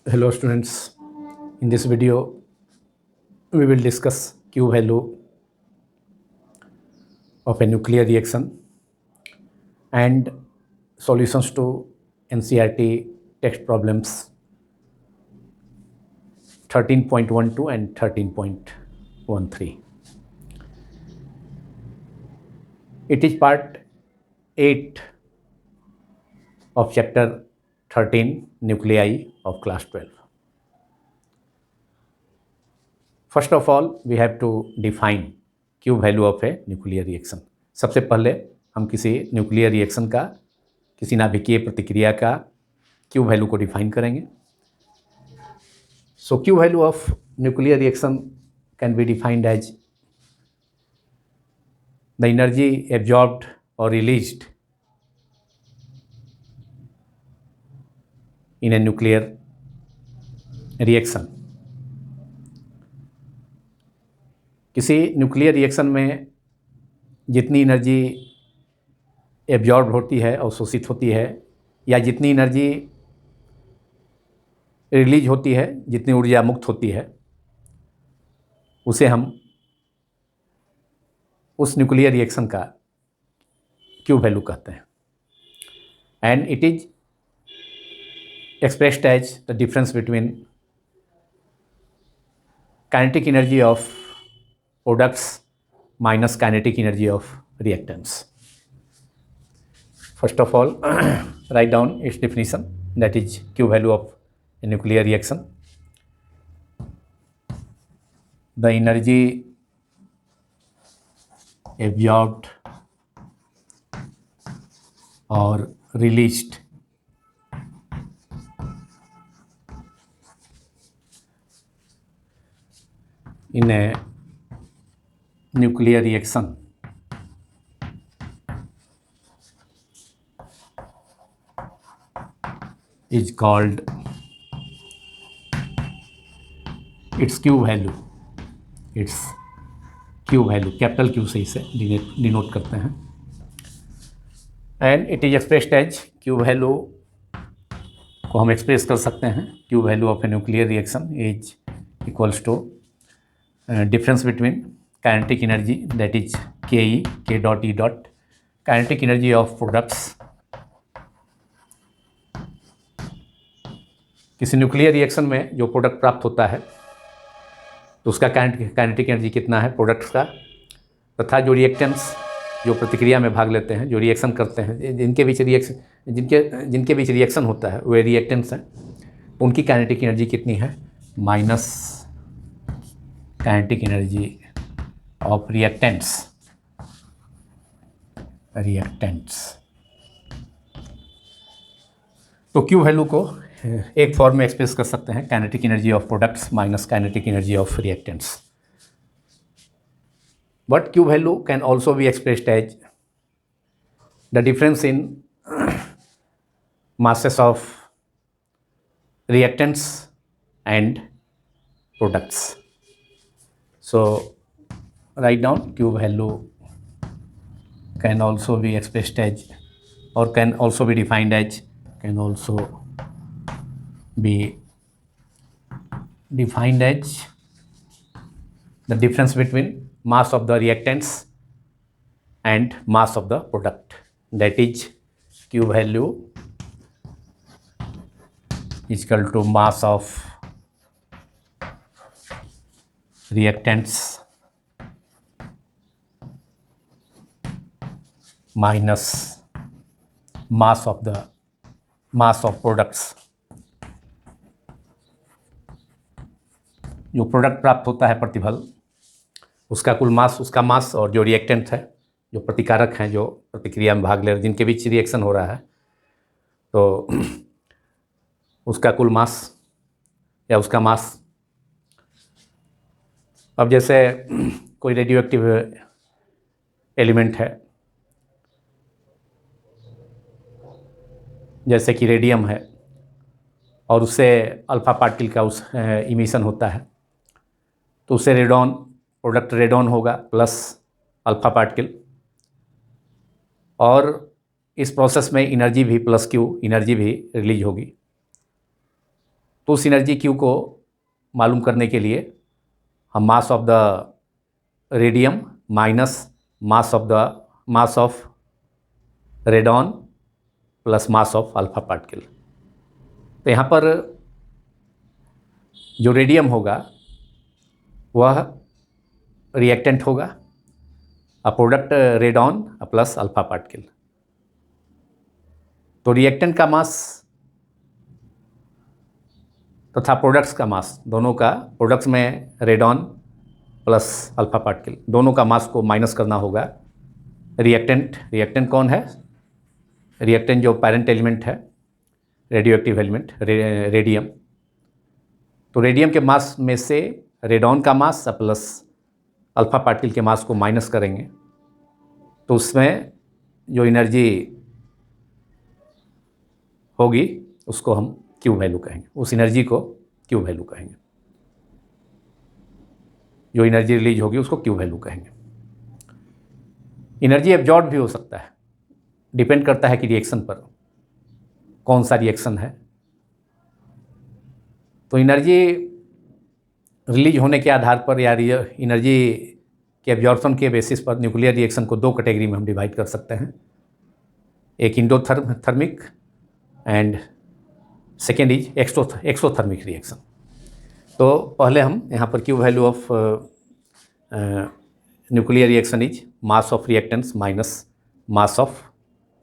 Hello students, in this video we will discuss Q value of a nuclear reaction and solutions to NCERT text problems 13.12 and 13.13. It is part 8 of chapter 13 nuclei of class 12. First of all, we have to define Q value of a nuclear reaction. सबसे पहले हम किसी nuclear reaction का, किसी नाभिकीय प्रतिक्रिया का Q value को डिफाइन करेंगे. So Q value of nuclear reaction can be defined as the energy absorbed or released in a nuclear reaction. किसी न्यूक्लियर रिएक्शन में जितनी एनर्जी एब्जॉर्ब होती है, अवशोषित होती है, या जितनी एनर्जी रिलीज होती है, जितनी ऊर्जा मुक्त होती है, उसे हम उस न्यूक्लियर रिएक्शन का Q वैल्यू कहते हैं. And it is expressed as the difference between kinetic energy of products minus kinetic energy of reactants. First of all, write down its definition, that is Q value of a nuclear reaction. The energy absorbed or released in a nuclear reaction is called its Q value. Its Q value, capital Q से इसे denote करते हैं. And it is expressed as Q value को हम express कर सकते हैं. Q value of a nuclear reaction is equals to difference between kinetic energy, that is Ke, K dot E dot, kinetic energy of products. किसी nuclear reaction में जो product प्राप्त होता है तो उसका काइनेटिक एनर्जी कितना है प्रोडक्ट्स का, तथा जो रिएक्टेंट्स जो प्रतिक्रिया में भाग लेते हैं, जो रिएक्शन करते हैं, जिनके बीच रिएक्शन होता है वे रिएक्टेंट्स हैं, उनकी काइनेटिक एनर्जी कितनी है, minus kinetic energy of reactants. तो Q वैल्यू को एक फॉर्म में एक्सप्रेस कर सकते हैं, kinetic energy of products minus kinetic energy of reactants. But Q value can also be expressed as the difference in masses of reactants and products. So write down Q value can also be expressed as, or can also be defined as, the difference between mass of the reactants and mass of the product. That is Q value is equal to mass of reactants minus mass of products. जो product प्राप्त होता है प्रतिफल, उसका कुल मास, उसका मास, और जो रिएक्टेंट है, जो प्रतिकारक हैं, जो प्रतिक्रिया में भाग ले रहे, जिनके बीच रिएक्शन हो रहा है, तो उसका कुल मास या उसका मास. अब जैसे कोई रेडियो एक्टिव एलिमेंट है, जैसे कि रेडियम है, और उससे अल्फा पार्टिकल का उस इमिशन होता है, तो उससे रेडॉन, प्रोडक्ट रेडॉन होगा प्लस अल्फा पार्टिकल, और इस प्रोसेस में एनर्जी भी प्लस Q एनर्जी भी रिलीज होगी. तो उस एनर्जी क्यू को मालूम करने के लिए हम मास of the radium minus mass of radon plus mass of alpha particle. तो यहाँ पर जो रेडियम होगा वह रिएक्टेंट होगा, a product radon plus alpha particle. तो रिएक्टेंट का मास तथा प्रोडक्ट्स का मास, दोनों का, प्रोडक्ट्स में रेडॉन प्लस अल्फा पार्टिकल दोनों का मास को माइनस करना होगा। रिएक्टेंट कौन है? रिएक्टेंट जो पैरेंट एलिमेंट है, रेडियो एक्टिव एलिमेंट रेडियम। तो रेडियम के मास में से रेडॉन का मास प्लस अल्फा पार्टिकल के मास को माइनस करेंगे तो उसमें जो एनर्जी होगी उसको हम क्यू वैल्यू कहेंगे, उस एनर्जी को क्यू वैल्यू कहेंगे। जो एनर्जी रिलीज होगी उसको क्यू वैल्यू कहेंगे। एनर्जी एब्जॉर्ब भी हो सकता है, डिपेंड करता है कि रिएक्शन पर, कौन सा रिएक्शन है। तो एनर्जी रिलीज होने के आधार पर या एनर्जी के एब्जॉर्प्शन के बेसिस पर न्यूक्लियर रिएक्शन को दो कैटेगरी में हम डिवाइड कर सकते हैं। एक endothermic and second is exothermic reaction. तो पहले हम यहाँ पर Q value of nuclear reaction is mass of reactants minus mass of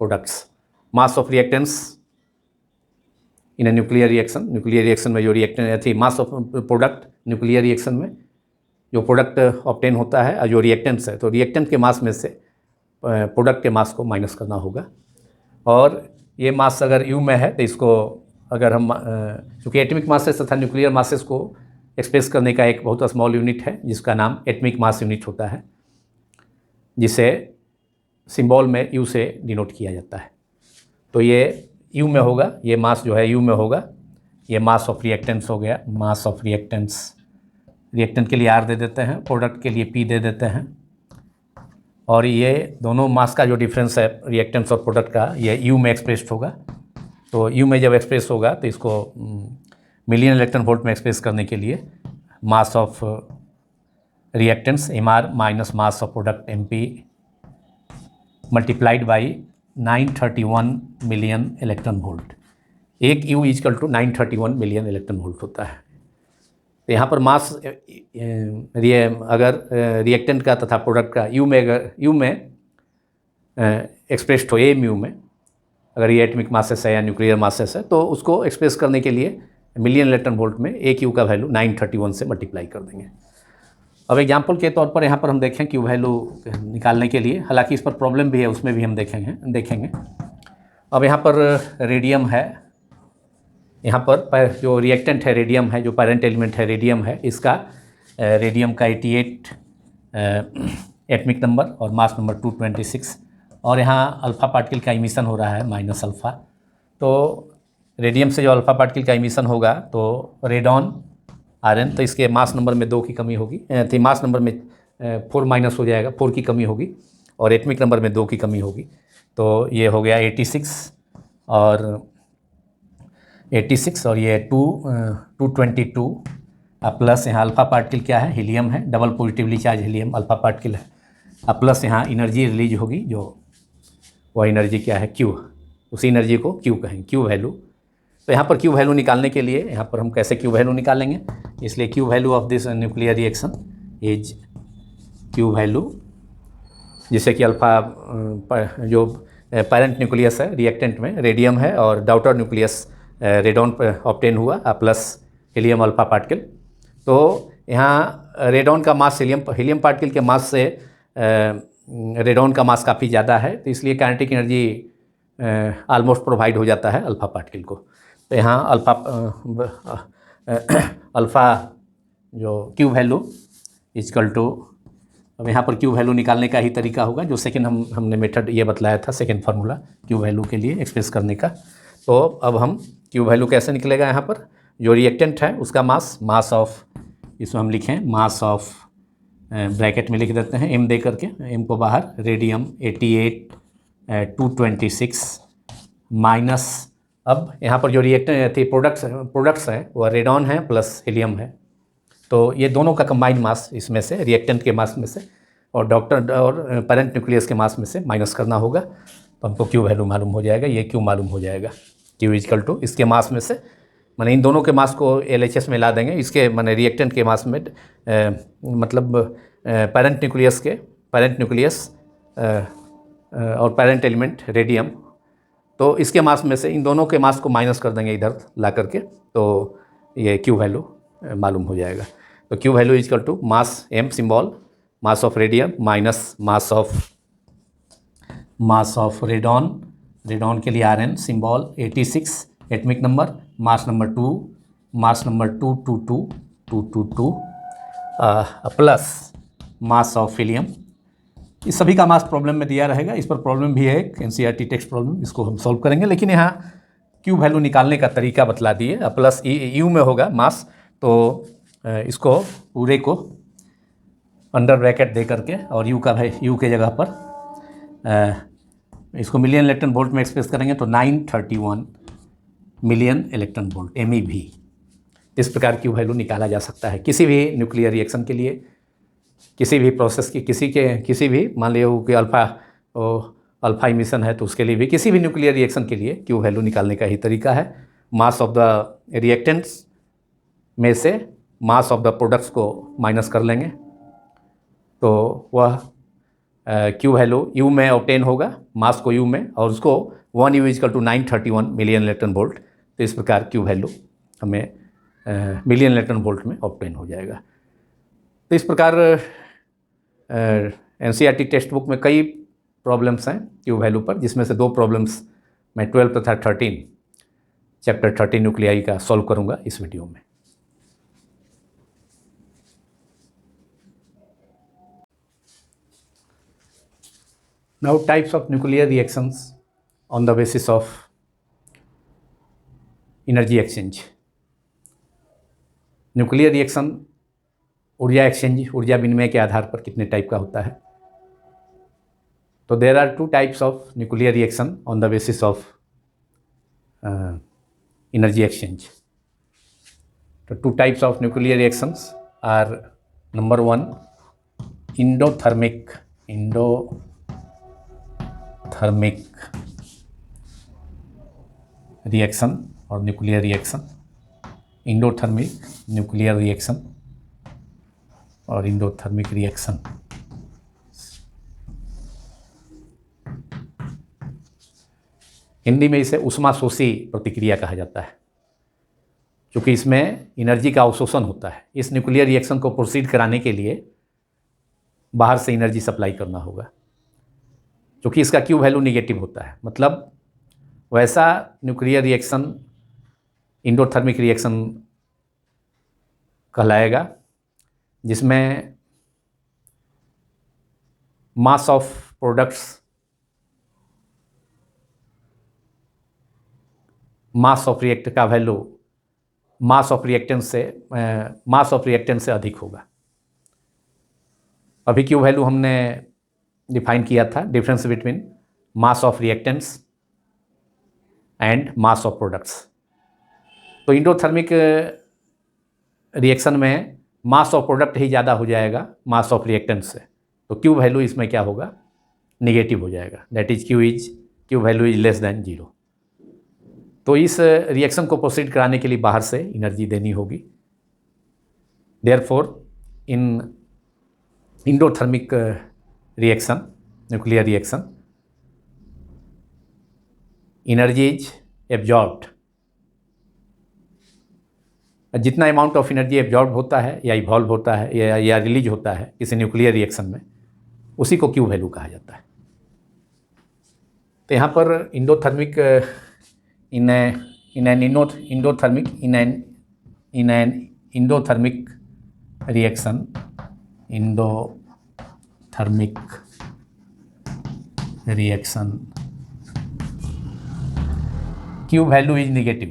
products. Mass of reactants in A nuclear reaction में जो रिएक्टेंट थी, मास ऑफ प्रोडक्ट न्यूक्लियर रिएक्शन में जो प्रोडक्ट ऑब्टेन होता है और जो रिएक्टेंट्स है, तो रिएक्टेंट के मास में से प्रोडक्ट के मास को माइनस करना होगा। और ये मास अगर यू में है तो इसको अगर हम चूँकि एटमिक मासेस तथा न्यूक्लियर मासेस को एक्सप्रेस करने का एक बहुत स्मॉल यूनिट है जिसका नाम एटमिक मास यूनिट होता है, जिसे सिंबल में यू से डिनोट किया जाता है। तो ये यू में होगा, ये मास जो है यू में होगा। ये मास ऑफ रिएक्टेंट्स हो गया, मास ऑफ रिएक्टेंट्स। रिएक्टेंट के लिए आर दे देते हैं, प्रोडक्ट के लिए पी दे देते हैं। और ये दोनों मास का जो डिफरेंस है रिएक्टेंट्स और प्रोडक्ट का, ये यू में एक्सप्रेस्ड होगा। तो यू में जब एक्सप्रेस होगा तो इसको मिलियन इलेक्ट्रॉन वोल्ट में एक्सप्रेस करने के लिए mass of reactants M R minus mass of product M P multiplied by 931 million electron volt. एक U equal to 931 million electron volt होता है। तो यहाँ पर मास अगर रिएक्टेंट का तथा प्रोडक्ट का यू में एक्सप्रेस्ड हो, एम यू में, अगर ये एटमिक मासेस है या न्यूक्लियर मासेस है, तो उसको एक्सप्रेस करने के लिए मिलियन इलेक्ट्रॉन वोल्ट में एक यू का वैल्यू 931 से मल्टीप्लाई कर देंगे। अब एग्जांपल के तौर पर यहाँ पर हम देखें क्यू वैल्यू निकालने के लिए, हालांकि इस पर प्रॉब्लम भी है, उसमें भी हम देखेंगे। अब यहाँ पर रेडियम है, यहाँ पर जो रिएक्टेंट है रेडियम है, जो पैरेंट एलिमेंट है रेडियम है, इसका रेडियम का 88 एटमिक नंबर और मास नंबर 226। और यहाँ अल्फ़ा पार्टिकल का इमिशन हो रहा है माइनस अल्फ़ा। तो रेडियम से जो अल्फ़ा पार्टिकल का इमिशन होगा तो रेडॉन आरएन, तो इसके मास नंबर में 2 की कमी होगी, तो मास नंबर में 4 माइनस हो जाएगा, 4 की कमी होगी, और एटमिक नंबर में 2 की कमी होगी। तो ये हो गया 86 और ये 222 प्लस यहाँ अल्फ़ा पार्टिकल क्या है, हीलियम है, double positively charge helium alpha particle है, प्लस यहाँ एनर्जी रिलीज होगी, जो वह एनर्जी क्या है, क्यू, उसी एनर्जी को क्यू कहेंगे, क्यू वैल्यू। तो यहाँ पर क्यू वैल्यू निकालने के लिए यहाँ पर हम कैसे क्यू वैल्यू निकालेंगे, इसलिए Q value of this nuclear reaction is Q value, जिससे कि अल्फ़ा जो पैरेंट न्यूक्लियस है रिएक्टेंट में रेडियम है और डाउटर न्यूक्लियस रेडॉन ऑब्टेन हुआ प्लस हीलियम अल्फ़ा पार्टिकल। तो यहाँ रेडॉन का मास हीलियम पार्टिकल के मास से रेडॉन का मास काफ़ी ज़्यादा है, तो इसलिए काइनेटिक एनर्जी ऑलमोस्ट प्रोवाइड हो जाता है अल्फ़ा पार्टिकल को। तो यहाँ अल्फ़ा जो क्यू वैल्यू इजकल टू, अब यहाँ पर क्यू वैल्यू निकालने का ही तरीका होगा जो सेकेंड हमने मेथड ये बतलाया था, सेकेंड फार्मूला क्यू वैल्यू के लिए एक्सप्रेस करने का। तो अब हम क्यू वैल्यू कैसे निकलेगा, यहाँ पर जो रिएक्टेंट है उसका मास ऑफ, इसमें हम लिखें मास ऑफ, ब्रैकेट में लिख देते हैं एम दे करके, एम को बाहर, रेडियम 88 226 माइनस अब यहाँ पर जो रिएक्टेंट थी प्रोडक्ट्स हैं वो रेडॉन है प्लस हीलियम है, तो ये दोनों का कंबाइंड मास इसमें से रिएक्टेंट के मास में से और पेरेंट न्यूक्लियस के मास में से माइनस करना होगा, तो हमको क्यू वैल्यू मालूम हो जाएगा, ये क्यू मालूम हो जाएगा। क्यू इजकल टू इसके मास में से, माने इन दोनों के मास को LHS में ला देंगे, इसके माने रिएक्टेंट के मास में मतलब पेरेंट न्यूक्लियस और पेरेंट एलिमेंट रेडियम, तो इसके मास में से इन दोनों के मास को माइनस कर देंगे इधर ला करके, तो ये क्यू वैल्यू मालूम हो जाएगा। तो Q value is equal to mass M symbol, mass of radium minus mass of radon के लिए Rn symbol 86 atomic number, mass number 2 plus mass of helium. इस सभी का मास प्रॉब्लम में दिया रहेगा। इस पर प्रॉब्लम भी है एक NCERT टेक्स्ट प्रॉब्लम, इसको हम सॉल्व करेंगे, लेकिन यहाँ क्यू वैल्यू निकालने का तरीका बतला दिए। प्लस यू में होगा मास, तो इसको पूरे को अंडर ब्रैकेट दे करके और यू के जगह पर इसको मिलियन इलेक्ट्रॉन वोल्ट में एक्सप्रेस करेंगे तो 931 मिलियन इलेक्ट्रॉन वोल्ट MEV। इस प्रकार क्यू वैल्यू निकाला जा सकता है किसी भी न्यूक्लियर रिएक्शन के लिए, किसी भी प्रोसेस की, किसी भी मान लियो कि अल्फा इमिशन है तो उसके लिए भी, किसी भी न्यूक्लियर रिएक्शन के लिए क्यू वैल्यू निकालने का ही तरीका है। मास ऑफ द रिएक्टेंट्स में से मास ऑफ द प्रोडक्ट्स को माइनस कर लेंगे, तो वह क्यू वैल्यू यू में ऑब्टेन होगा, मास को यू में, और उसको 1 U is equal to 931 million electron volt. तो इस प्रकार क्यू वैल्यू हमें मिलियन इलेक्ट्रॉन वोल्ट में ऑब्टेन हो जाएगा। तो इस प्रकार NCERT टेक्स्ट बुक में कई प्रॉब्लम्स हैं क्यू वैल्यू पर, जिसमें से 2 प्रॉब्लम्स मैं 12 तथा 13 चैप्टर 13 न्यूक्लियाई का सॉल्व करूंगा इस वीडियो में। Now types of nuclear reactions on the basis of energy exchange. Nuclear reaction ऊर्जा विनिमय के आधार पर कितने टाइप का होता है? तो there are 2 types of nuclear reaction on the basis of energy exchange. तो 2 types of nuclear reactions are, number 1 endothermic reaction और nuclear reaction, endothermic nuclear reaction और इंडोथर्मिक रिएक्शन। हिंदी में इसे ऊष्माशोषी प्रतिक्रिया कहा जाता है, क्योंकि इसमें एनर्जी का अवशोषण होता है। इस न्यूक्लियर रिएक्शन को प्रोसीड कराने के लिए बाहर से एनर्जी सप्लाई करना होगा, क्योंकि इसका क्यू वैल्यू निगेटिव होता है। मतलब वैसा न्यूक्लियर रिएक्शन इंडोथर्मिक रिएक्शन कहलाएगा जिसमें मास of products, mass of react का वैल्यू मास ऑफ रिएक्टेंट से अधिक होगा। अभी क्यू वैल्यू हमने डिफाइन किया था, difference between mass of reactants and mass of products. तो इंडोथर्मिक रिएक्शन में मास ऑफ प्रोडक्ट ही ज़्यादा हो जाएगा मास ऑफ रिएक्टेंट से, तो क्यू वैल्यू इसमें क्या होगा, निगेटिव हो जाएगा, that is Q value is less than 0। तो इस रिएक्शन को प्रोसीड कराने के लिए बाहर से एनर्जी देनी होगी। Therefore in endothermic reaction, nuclear reaction, energy is absorbed. जितना अमाउंट ऑफ एनर्जी एब्जॉर्ब होता है या इवॉल्व होता है या रिलीज होता है किसी न्यूक्लियर रिएक्शन में, उसी को क्यू वैल्यू कहा जाता है। तो यहाँ पर endothermic in an endothermic reaction Q value is negative,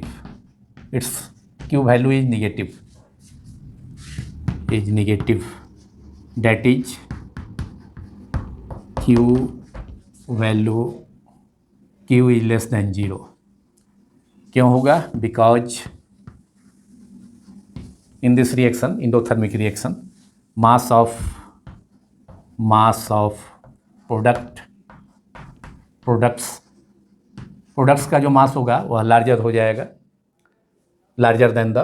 it's Q value is negative, that is q is less than 0, क्यों होगा? Because in this reaction, endothermic reaction, mass of products का जो मास होगा वह लार्जर हो जाएगा, larger than the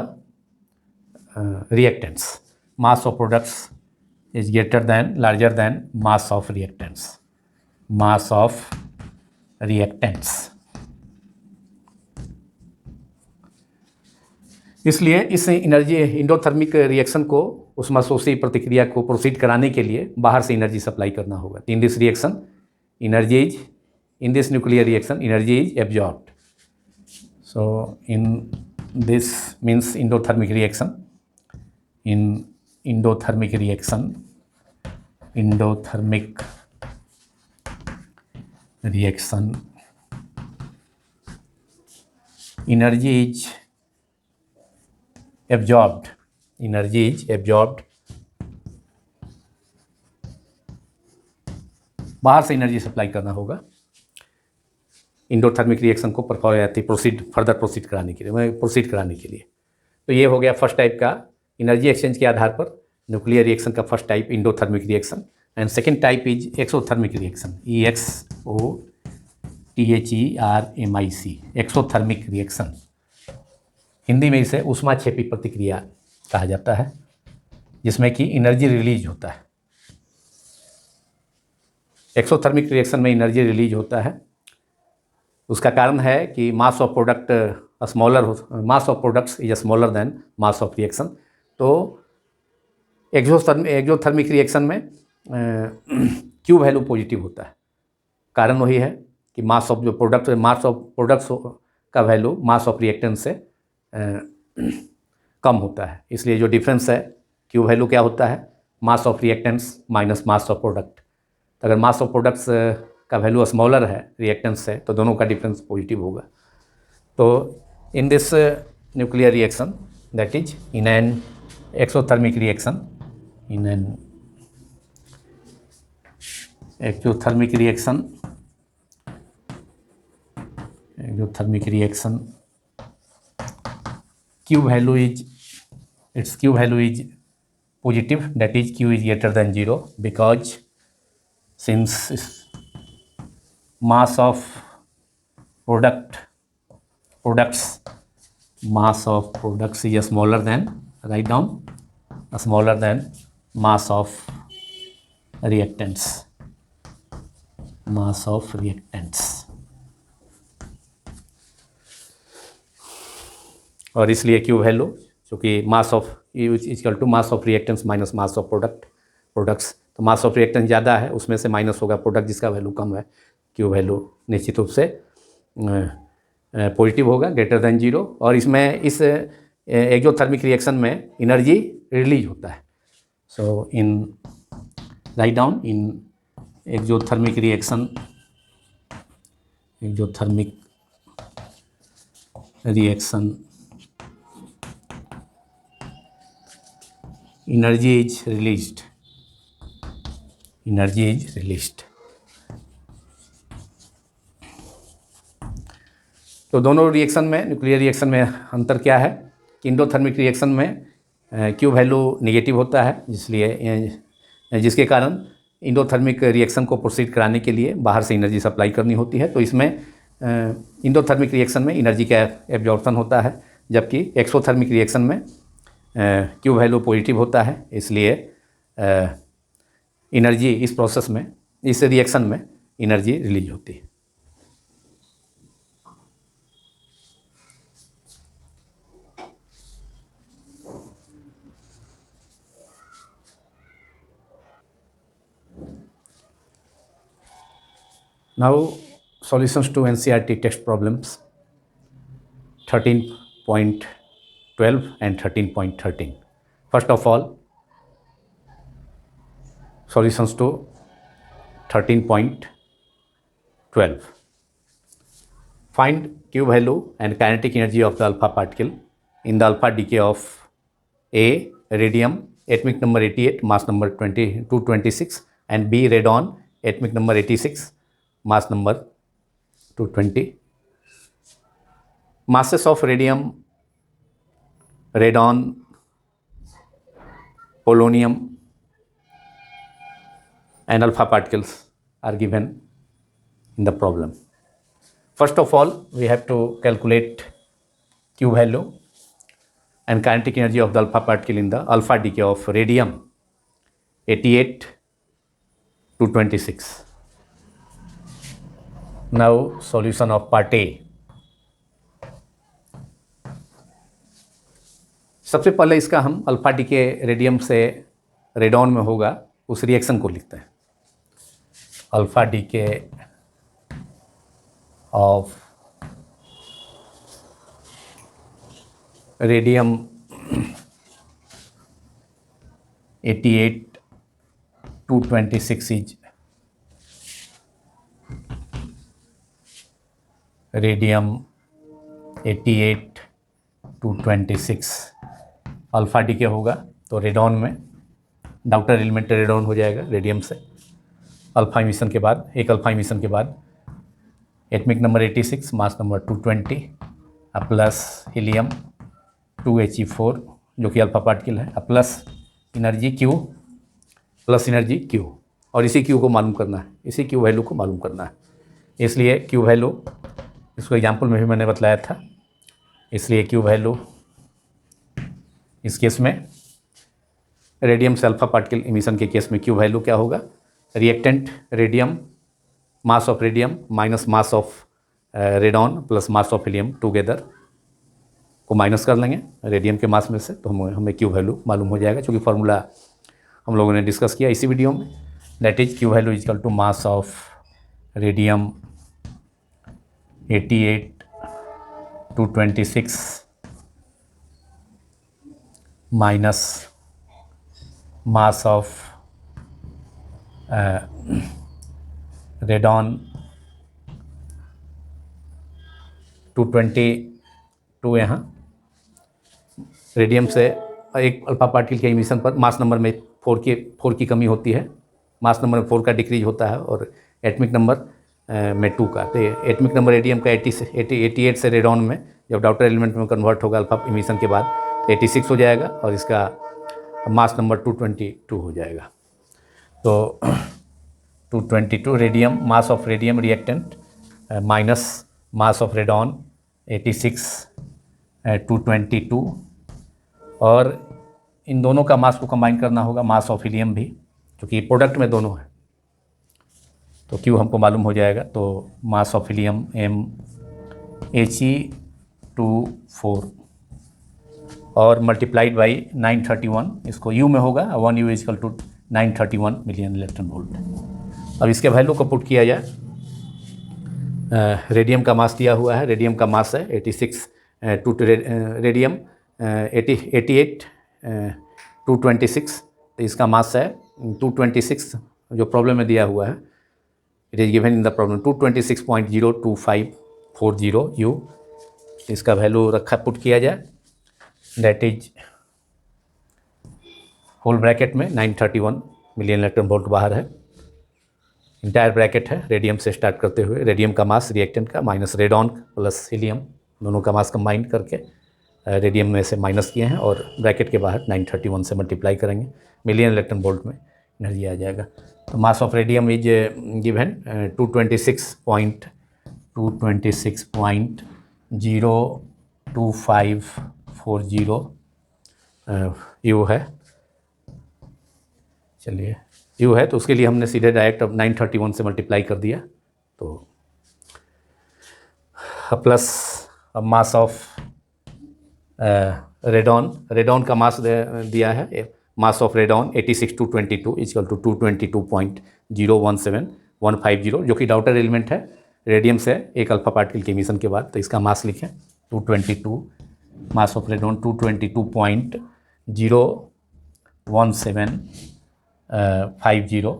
reactants. Mass of products is larger than mass of reactants. इसलिए इस एनर्जी इंडोथर्मिक रिएक्शन को, उष्माशोषी प्रतिक्रिया को प्रोसीड कराने के लिए बाहर से एनर्जी सप्लाई करना होगा. इन this reaction energy is, in this nuclear reaction energy is absorbed. So in this means endothermic reaction, in endothermic reaction energy is absorbed, बाहर से एनर्जी सप्लाई करना होगा इंडोथर्मिक रिएक्शन को फर्दर प्रोसीड कराने के लिए. तो ये हो गया फर्स्ट टाइप का एनर्जी एक्सचेंज के आधार पर न्यूक्लियर रिएक्शन का first type endothermic reaction. And second type is exothermic reaction, EXOTHERMIC, exothermic reaction. Hindi में इसे ऊष्माक्षेपी प्रतिक्रिया कहा जाता है, जिसमें कि एनर्जी रिलीज होता है. एक्सोथर्मिक रिएक्शन में एनर्जी रिलीज होता है. उसका कारण है कि मास of products is smaller then mass of reaction. तो एक्सोथर्मिक रिएक्शन में क्यू वैल्यू पॉजिटिव होता है. कारण वही है कि मास ऑफ प्रोडक्ट्स का वैल्यू मास ऑफ रिएक्टेंट से कम होता है. इसलिए जो डिफरेंस है क्यू वैल्यू क्या होता है? Mass of reactants minus mass of product. तो अगर मास ऑफ प्रोडक्ट्स का वैल्यू स्मॉलर है रिएक्टेंट्स से, तो दोनों का डिफरेंस पॉजिटिव होगा. तो in this nuclear reaction, that is in an exothermic reaction, Q value is positive, that is Q is greater than 0, because since mass of products is smaller than, write down, smaller than mass of reactants. और इसलिए Q value, चूँकि mass of equal to mass of reactants minus mass of products, तो mass of reactant ज़्यादा है, उसमें से minus होगा product जिसका वैल्यू कम है. क्यू वैल्यू निश्चित रूप से पॉजिटिव होगा, ग्रेटर देन 0. और इसमें इस एक्सोथर्मिक रिएक्शन में एनर्जी रिलीज होता है. So in write down, in exothermic reaction energy is released. तो दोनों रिएक्शन में, न्यूक्लियर रिएक्शन में अंतर क्या है कि इंडोथर्मिक रिएक्शन में क्यू वैल्यू नेगेटिव होता है, जिसके कारण इंडोथर्मिक रिएक्शन को प्रोसीड कराने के लिए बाहर से एनर्जी सप्लाई करनी होती है. तो इसमें इंडोथर्मिक रिएक्शन में एनर्जी का एब्जॉर्प्शन होता है, जबकि एक्सोथर्मिक रिएक्शन में क्यू वैल्यू पॉजिटिव होता है. इसलिए एनर्जी इस प्रोसेस में, इस रिएक्शन में एनर्जी रिलीज होती है. Now solutions to NCERT text problems 13.12 and 13.13. First of all, solutions to 13.12. Find Q value and kinetic energy of the alpha particle in the alpha decay of A. Radium, atomic number 88, mass number 226, and B. Radon, atomic number 86, mass number 220. masses of radium, radon, polonium and alpha particles are given in the problem. First of all, we have to calculate Q value and kinetic energy of the alpha particle in the alpha decay of radium 88 to 26. Now solution of part A. सबसे पहले इसका हम alpha decay radium से radon में होगा उस reaction को लिखते हैं. Alpha decay of radium 88 to 26 is radium 88 to 26 alpha decay होगा तो रेडॉन में डाउटर एलिमेंट रेडॉन हो जाएगा रेडियम से. अल्फा इमिशन के बाद एक अल्फा इमिशन के बाद atomic number 86, mass number 220 plus helium 2He4 जो कि अल्फा पार्टिकल है, प्लस एनर्जी Q और इसी Q को मालूम करना है, इसी Q वैल्यू को मालूम करना है. इसलिए Q वैल्यू इसको एग्जाम्पल में भी मैंने बताया था. इसलिए Q वैल्यू इस केस में रेडियम से अल्फा पार्टिकल इमिशन के केस में Q वैल्यू क्या होगा? Reactant radium, mass of radium minus mass of radon plus mass of helium together को माइनस कर लेंगे रेडियम के मास में से, तो हमें Q वैल्यू मालूम हो जाएगा, क्योंकि फार्मूला हम लोगों ने डिस्कस किया इसी वीडियो में. That is Q value is equal to mass of radium 88 to 26 minus mass of radon 222 यहाँ रेडियम से एक अल्फा पार्टिकल के इमिशन पर मास नंबर में 4 की कमी होती है, मास नंबर में 4 का डिक्रीज होता है और एटमिक नंबर में 2 का. तो एटमिक नंबर रेडियम का 88 से रेडॉन में जब डाउटर एलिमेंट में कन्वर्ट होगा अल्फा इमिशन के बाद 86 हो जाएगा और इसका मास नंबर 222 हो जाएगा. तो 222 radium, mass of radium reactant minus mass of radon 86 222 और इन दोनों का मास को कंबाइन करना होगा मास ऑफ हीलियम भी, क्योंकि प्रोडक्ट में दोनों है. तो Q हमको मालूम हो जाएगा. तो मास ऑफ हीलियम MHE24 और मल्टीप्लाइड बाई 931, इसको U में होगा 1U is equal to 931 million electron volt. अब इसके वैल्यू को पुट किया जाए. रेडियम का मास दिया हुआ है, रेडियम का मास है 86 रेडियम 88 226, तो इसका मास है 226 जो प्रॉब्लम में दिया हुआ है. It is given in the problem 226.02540 U. इसका वैल्यू रखा पुट किया जाए. दैट इज होल ब्रैकेट में 931 मिलियन इलेक्ट्रॉन वोल्ट बाहर है. इंटायर ब्रैकेट है रेडियम से स्टार्ट करते हुए, रेडियम का मास रिएक्टेंट का माइनस रेडॉन प्लस हीलियम दोनों का मास कंबाइन करके रेडियम में से माइनस किए हैं और ब्रैकेट के बाहर 931 से मल्टीप्लाई करेंगे, मिलियन इलेक्ट्रॉन वोल्ट में एनर्जी आ जाएगा. तो mass of radium is given 226.02540 U है. चलिए U है तो उसके लिए हमने सीधे डायरेक्ट अब 931 से मल्टीप्लाई कर दिया. तो प्लस अब मास ऑफ रेडॉन का मास दिया है, mass of radon 86 to 22 is equal to 222.017150 जो कि डाउटर एलिमेंट है रेडियम से एक अल्फा पार्टिकल के इमिशन के बाद. तो इसका मास लिखें 222, मास ऑफ रेडॉन 222.01750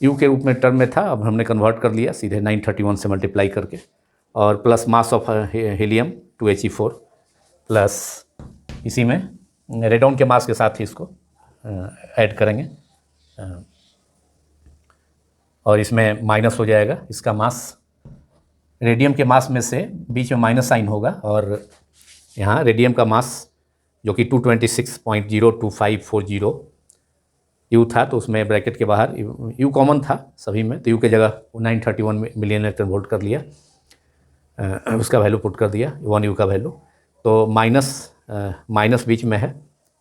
U के रूप में टर्म में था, अब हमने कन्वर्ट कर लिया सीधे 931 से मल्टीप्लाई करके, और plus mass of helium 2He4 plus इसी में रेडॉन के मास के साथ ही इसको ऐड करेंगे और इसमें माइनस हो जाएगा इसका मास रेडियम के मास में से बीच में माइनस साइन होगा और यहाँ रेडियम का मास जो कि 226.02540 यू था, तो उसमें ब्रैकेट के बाहर यू कॉमन था सभी में, तो यू की जगह 931 मिलियन इलेक्ट्रॉन वोल्ट कर लिया, उसका वैल्यू पुट कर दिया 1 यू का वैल्यू। तो माइनस बीच में है,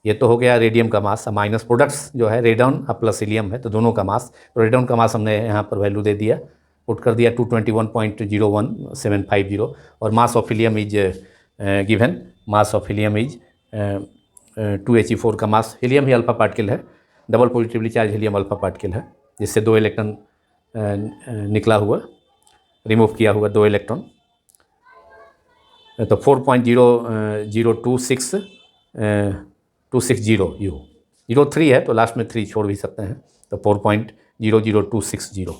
ये तो हो गया रेडियम का मास। माइनस प्रोडक्ट्स जो है रेडॉन प्लस हीलियम है, तो दोनों का मास, तो रेडॉन का मास हमने यहाँ पर वैल्यू दे दिया, पुट कर दिया 221.01750 और mass of helium is given, mass of helium is 2He4 का मास। हीलियम ही अल्फा पार्टिकल है, double positively charge helium alpha particle है, जिससे 2 इलेक्ट्रॉन निकला हुआ, रिमूव किया हुआ 2 इलेक्ट्रॉन। तो 4.00260 यू, 03 है तो लास्ट में 3 छोड़ भी सकते हैं, तो 4.00260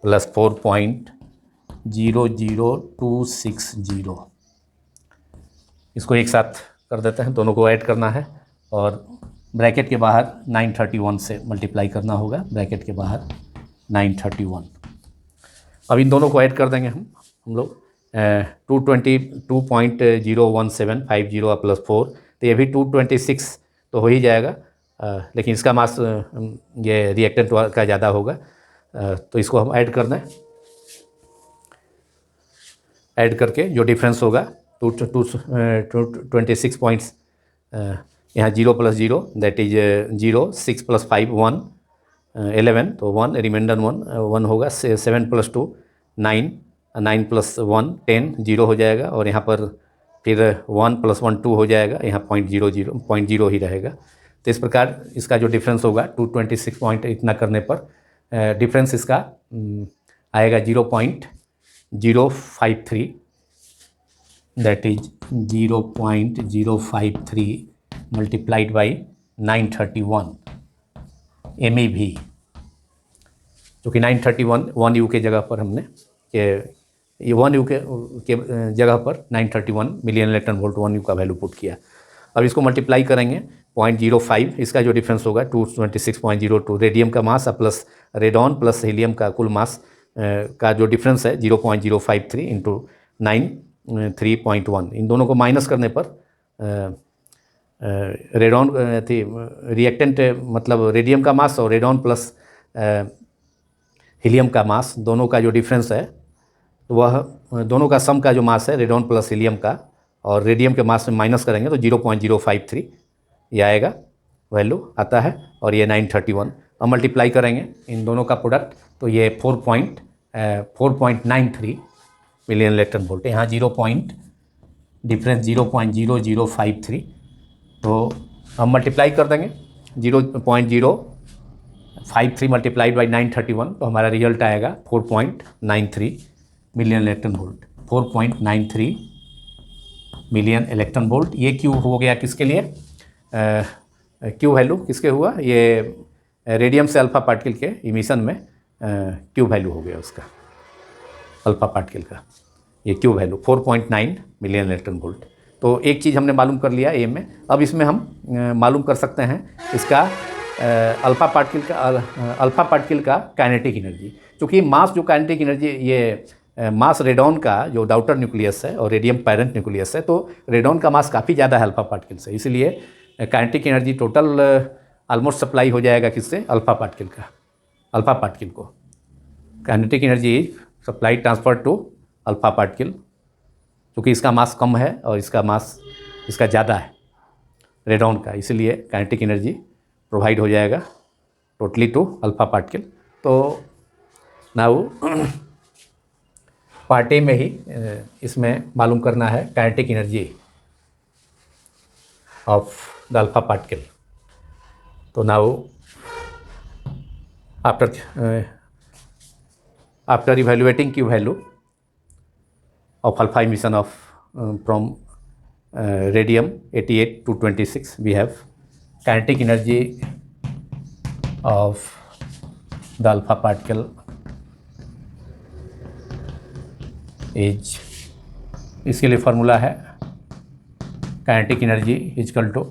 प्लस 4.00260, इसको एक साथ कर देते हैं, दोनों को ऐड करना है और ब्रैकेट के बाहर 931 से मल्टीप्लाई करना होगा, ब्रैकेट के बाहर 931। अब इन दोनों को ऐड कर देंगे हम लोग 222.01750 प्लस 4, तो ये भी 226 तो हो ही जाएगा, लेकिन इसका मास ये रिएक्टेंट का ज़्यादा होगा, तो इसको हम ऐड कर दें। ऐड करके जो डिफरेंस होगा 226 पॉइंट्स, यहाँ 0 प्लस 0 दैट इज 0, 6 प्लस 5 1, 11, तो 1 रिमाइंडर 1 होगा, 7 प्लस 2 9, 9 प्लस 1 10, 0 हो जाएगा, और यहाँ पर फिर 1 प्लस 1 2 हो जाएगा, यहाँ 0.0 ही रहेगा। तो इस प्रकार इसका जो डिफरेंस होगा 226 पॉइंट इतना करने पर डिफरेंस इसका आएगा 0.053, that is 0.053 multiplied by 931 MeV, जो कि 931 1 यू के जगह पर हमने ये 1 यू के जगह पर 931 मिलियन इलेक्ट्रॉन वोल्ट 1 यू का वैल्यू पुट किया। अब इसको मल्टीप्लाई करेंगे 0.05, इसका जो डिफरेंस होगा 226.02, रेडियम का mass plus radon plus helium का कुल मास का जो डिफरेंस है 0.053 इंटू 9 3.1, इन दोनों को माइनस करने पर रेडॉन थी रिएक्टेंट, मतलब रेडियम का मास और रेडॉन प्लस हीलियम का मास, दोनों का जो डिफरेंस है वह दोनों का सम का जो मास है रेडॉन प्लस हीलियम का और रेडियम के मास में माइनस करेंगे तो 0.053 ये आएगा, वैल्यू आता है, और ये 931। अब मल्टीप्लाई करेंगे इन दोनों का प्रोडक्ट तो ये 4.93 मिलियन इलेक्ट्रॉन वोल्ट, यहाँ डिफरेंस 0.0053, तो हम मल्टीप्लाई कर देंगे 0.053 मल्टीप्लाइड बाई 931, तो हमारा रिजल्ट आएगा 4.93 million electron volt, 4.93 million electron volt. ये क्यू हो गया किसके लिए, क्यू वैल्यू किसके हुआ, ये रेडियम से अल्फा पार्टिकल के इमिशन में क्यू वैल्यू हो गया उसका, अल्फा पार्टिकल का ये Q value 4.9 million electron volt. तो एक चीज़ हमने मालूम कर लिया ए में, अब इसमें हम मालूम कर सकते हैं इसका अल्फा पार्टिकल का काइनेटिक एनर्जी, क्योंकि मास जो काइनेटिक एनर्जी ये मास रेडॉन का जो डाउटर न्यूक्लियस है और रेडियम पेरेंट न्यूक्लियस है, तो रेडॉन का मास काफ़ी ज़्यादा है अल्फा पार्टिकल से, इसलिए kinetic energy total almost supply हो जाएगा किससे, अल्फा पार्टिकल को kinetic energy supply transfer to alpha particle, क्योंकि इसका मास कम है और इसका मास इसका ज़्यादा है रेडॉन का, इसलिए काइनेटिक एनर्जी प्रोवाइड हो जाएगा टोटली टू अल्फा पार्टिकल। तो नाउ पार्ट ए में ही इसमें मालूम करना है kinetic energy of the alpha particle. तो now after evaluating Q value of alpha emission of from radium 88 to 26, we have kinetic energy of the alpha particle is, इसके लिए फार्मूला है काइनेटिक एनर्जी इजकल टू,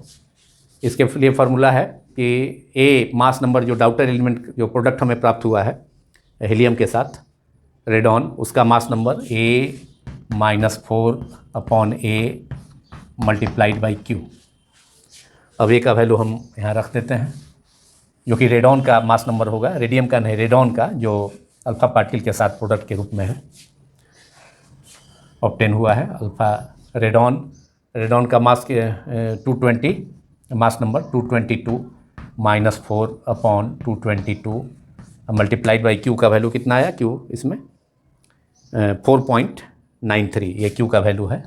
इसके लिए formula है कि ए mass number जो daughter element जो product हमें प्राप्त हुआ है हीलियम के साथ रेडॉन, उसका mass number A -4/A multiplied by Q। अब A का वैल्यू हम यहाँ रख देते हैं, जो कि रेडॉन का मास नंबर होगा, रेडियम का नहीं, रेडॉन का, जो अल्फा पार्टिकल के साथ प्रोडक्ट के रूप में है ऑब्टेन हुआ है। अल्फा रेडॉन का मास के 220, mass number 222 -4/222 multiplied by Q का वैल्यू कितना आया? Q इसमें 4.93, ये Q का वैल्यू है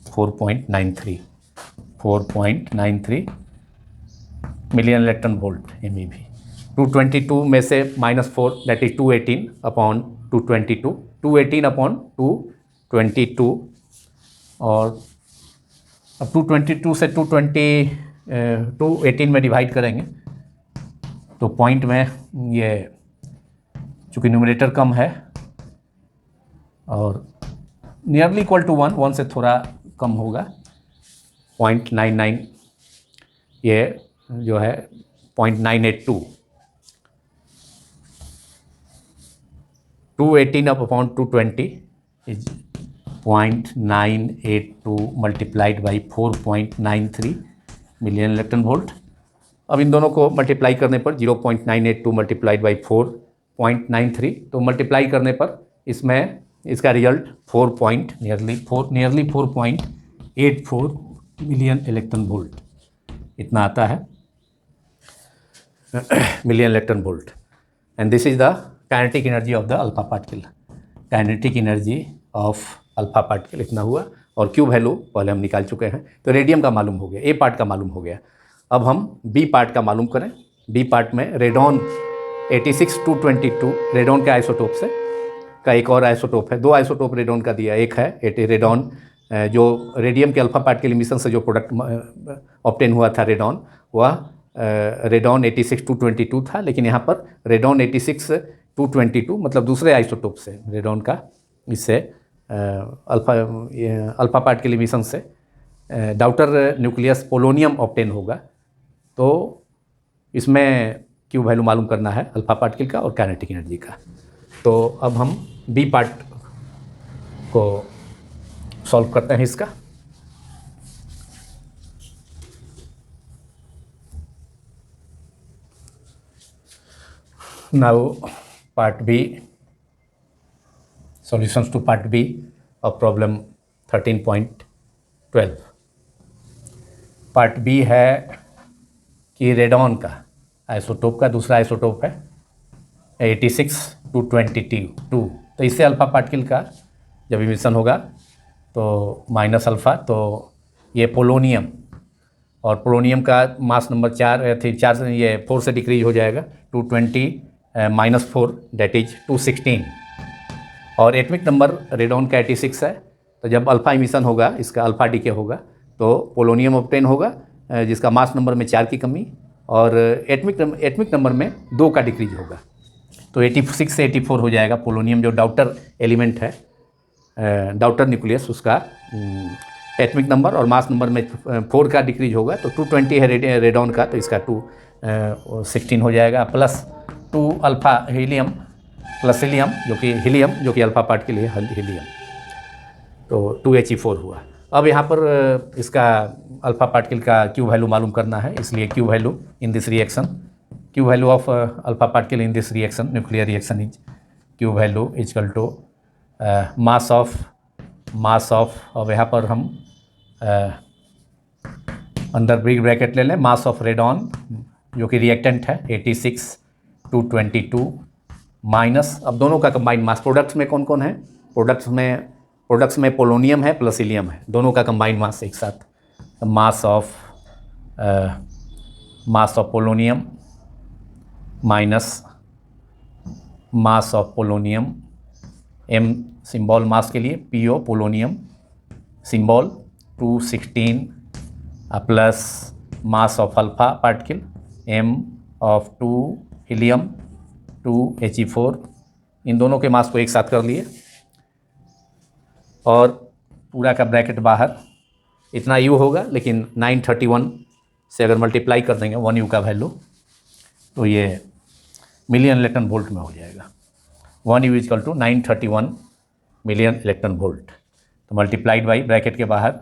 4.93 मिलियन इलेक्ट्रॉन वोल्ट MeV। 222 में से -4 दैट इज 218/222, 218/222, और अब 222 से 218 में डिवाइड करेंगे तो पॉइंट में ये चूँकि न्यूमरेटर कम है और नियरली इक्वल टू 1 से थोड़ा कम होगा, 0.99, ये जो है 0.982, 218/220 is 0.982 multiplied by 4.93 million electron volt. अब इन दोनों को मल्टीप्लाई करने पर 0.982 मल्टीप्लाइड बाई 4.93, तो मल्टीप्लाई करने पर इसमें इसका result nearly 4.84 million electron volt इतना आता है, million electron volt. And this is the kinetic energy of the alpha particle. Kinetic energy of alpha particle इतना हुआ, और Q वैल्यू पहले हम निकाल चुके हैं, तो रेडियम का मालूम हो गया, A पार्ट का मालूम हो गया। अब हम B पार्ट का मालूम करें। B पार्ट में रेडॉन 86222 रेडॉन के आइसोटोप से का एक और आइसोटोप है, दो आइसोटोप रेडॉन का दिया, एक है रेडॉन जो रेडियम के अल्फा पार्टिकल इमिशन से जो प्रोडक्ट ऑब्टेन हुआ था रेडॉन, वह रेडॉन 86222 था, लेकिन यहाँ पर रेडॉन 86222 मतलब दूसरे आइसोटोप से रेडॉन का, इससे अल्फा पार्टिकल इमिशन से डाउटर न्यूक्लियस पोलोनियम ऑब्टेन होगा। तो इसमें Q वैल्यू मालूम करना है अल्फा पार्टिकल का और काइनेटिक एनर्जी का। तो अब हम B पार्ट को सॉल्व करते हैं इसका। Now part B, solutions to part B of problem 13.12। Part B है कि रेडॉन का आइसोटोप का दूसरा आइसोटोप है 86-22, तो इससे अल्फा पार्टिकल का जब इमिशन होगा तो माइनस अल्फ़ा, तो ये पोलोनियम, और पोलोनियम का मास नंबर 4 से ये 4 से डिक्रीज हो जाएगा, 220 -4 दैट इज 216, और एटमिक नंबर रेडॉन का 86 है। तो जब अल्फ़ा इमिशन होगा, इसका अल्फ़ा डीके होगा, तो पोलोनियम ऑब्टेन होगा जिसका मास नंबर में 4 की कमी, और एटमिक नंबर में 2 का डिक्रीज होगा, तो 86 से 84 हो जाएगा। पोलोनियम जो डाउटर एलिमेंट है, डाउटर न्यूक्लियस, उसका एटमिक नंबर और मास नंबर में 4 का डिक्रीज होगा, तो 220 है रेडॉन का, तो इसका 216 हो जाएगा, plus 2 alpha helium plus helium जो कि अल्फ़ा पार्ट के लिए हीलियम, तो 2He4 हुआ। अब यहाँ पर इसका अल्फ़ा पार्टिकल का Q वैल्यू मालूम करना है, इसलिए Q value in this reaction, Q value of alpha particle in this reaction, nuclear reaction is Q value is equal to mass of, अब यहाँ पर हम अंदर बिग ब्रैकेट ले लें, मास ऑफ रेडॉन जो कि रिएक्टेंट है 86-22 माइनस, अब दोनों का कंबाइंड मास, प्रोडक्ट्स में कौन कौन है, प्रोडक्ट्स में पोलोनियम है प्लस हीलियम है, दोनों का कंबाइंड मास एक साथ, mass of polonium minus mass of polonium, M symbol mass के लिए, PO polonium symbol 216 plus mass of alpha particle M of 2 helium 2He4, इन दोनों के मास को एक साथ कर लिए, और पूरा का ब्रैकेट बाहर, इतना U होगा, लेकिन 931 से अगर मल्टीप्लाई कर देंगे 1 U का वैल्यू, तो ये मिलियन इलेक्ट्रॉन वोल्ट में हो जाएगा। 1 U is equal to 931 million electron volt. तो मल्टीप्लाइड बाई ब्रैकेट के बाहर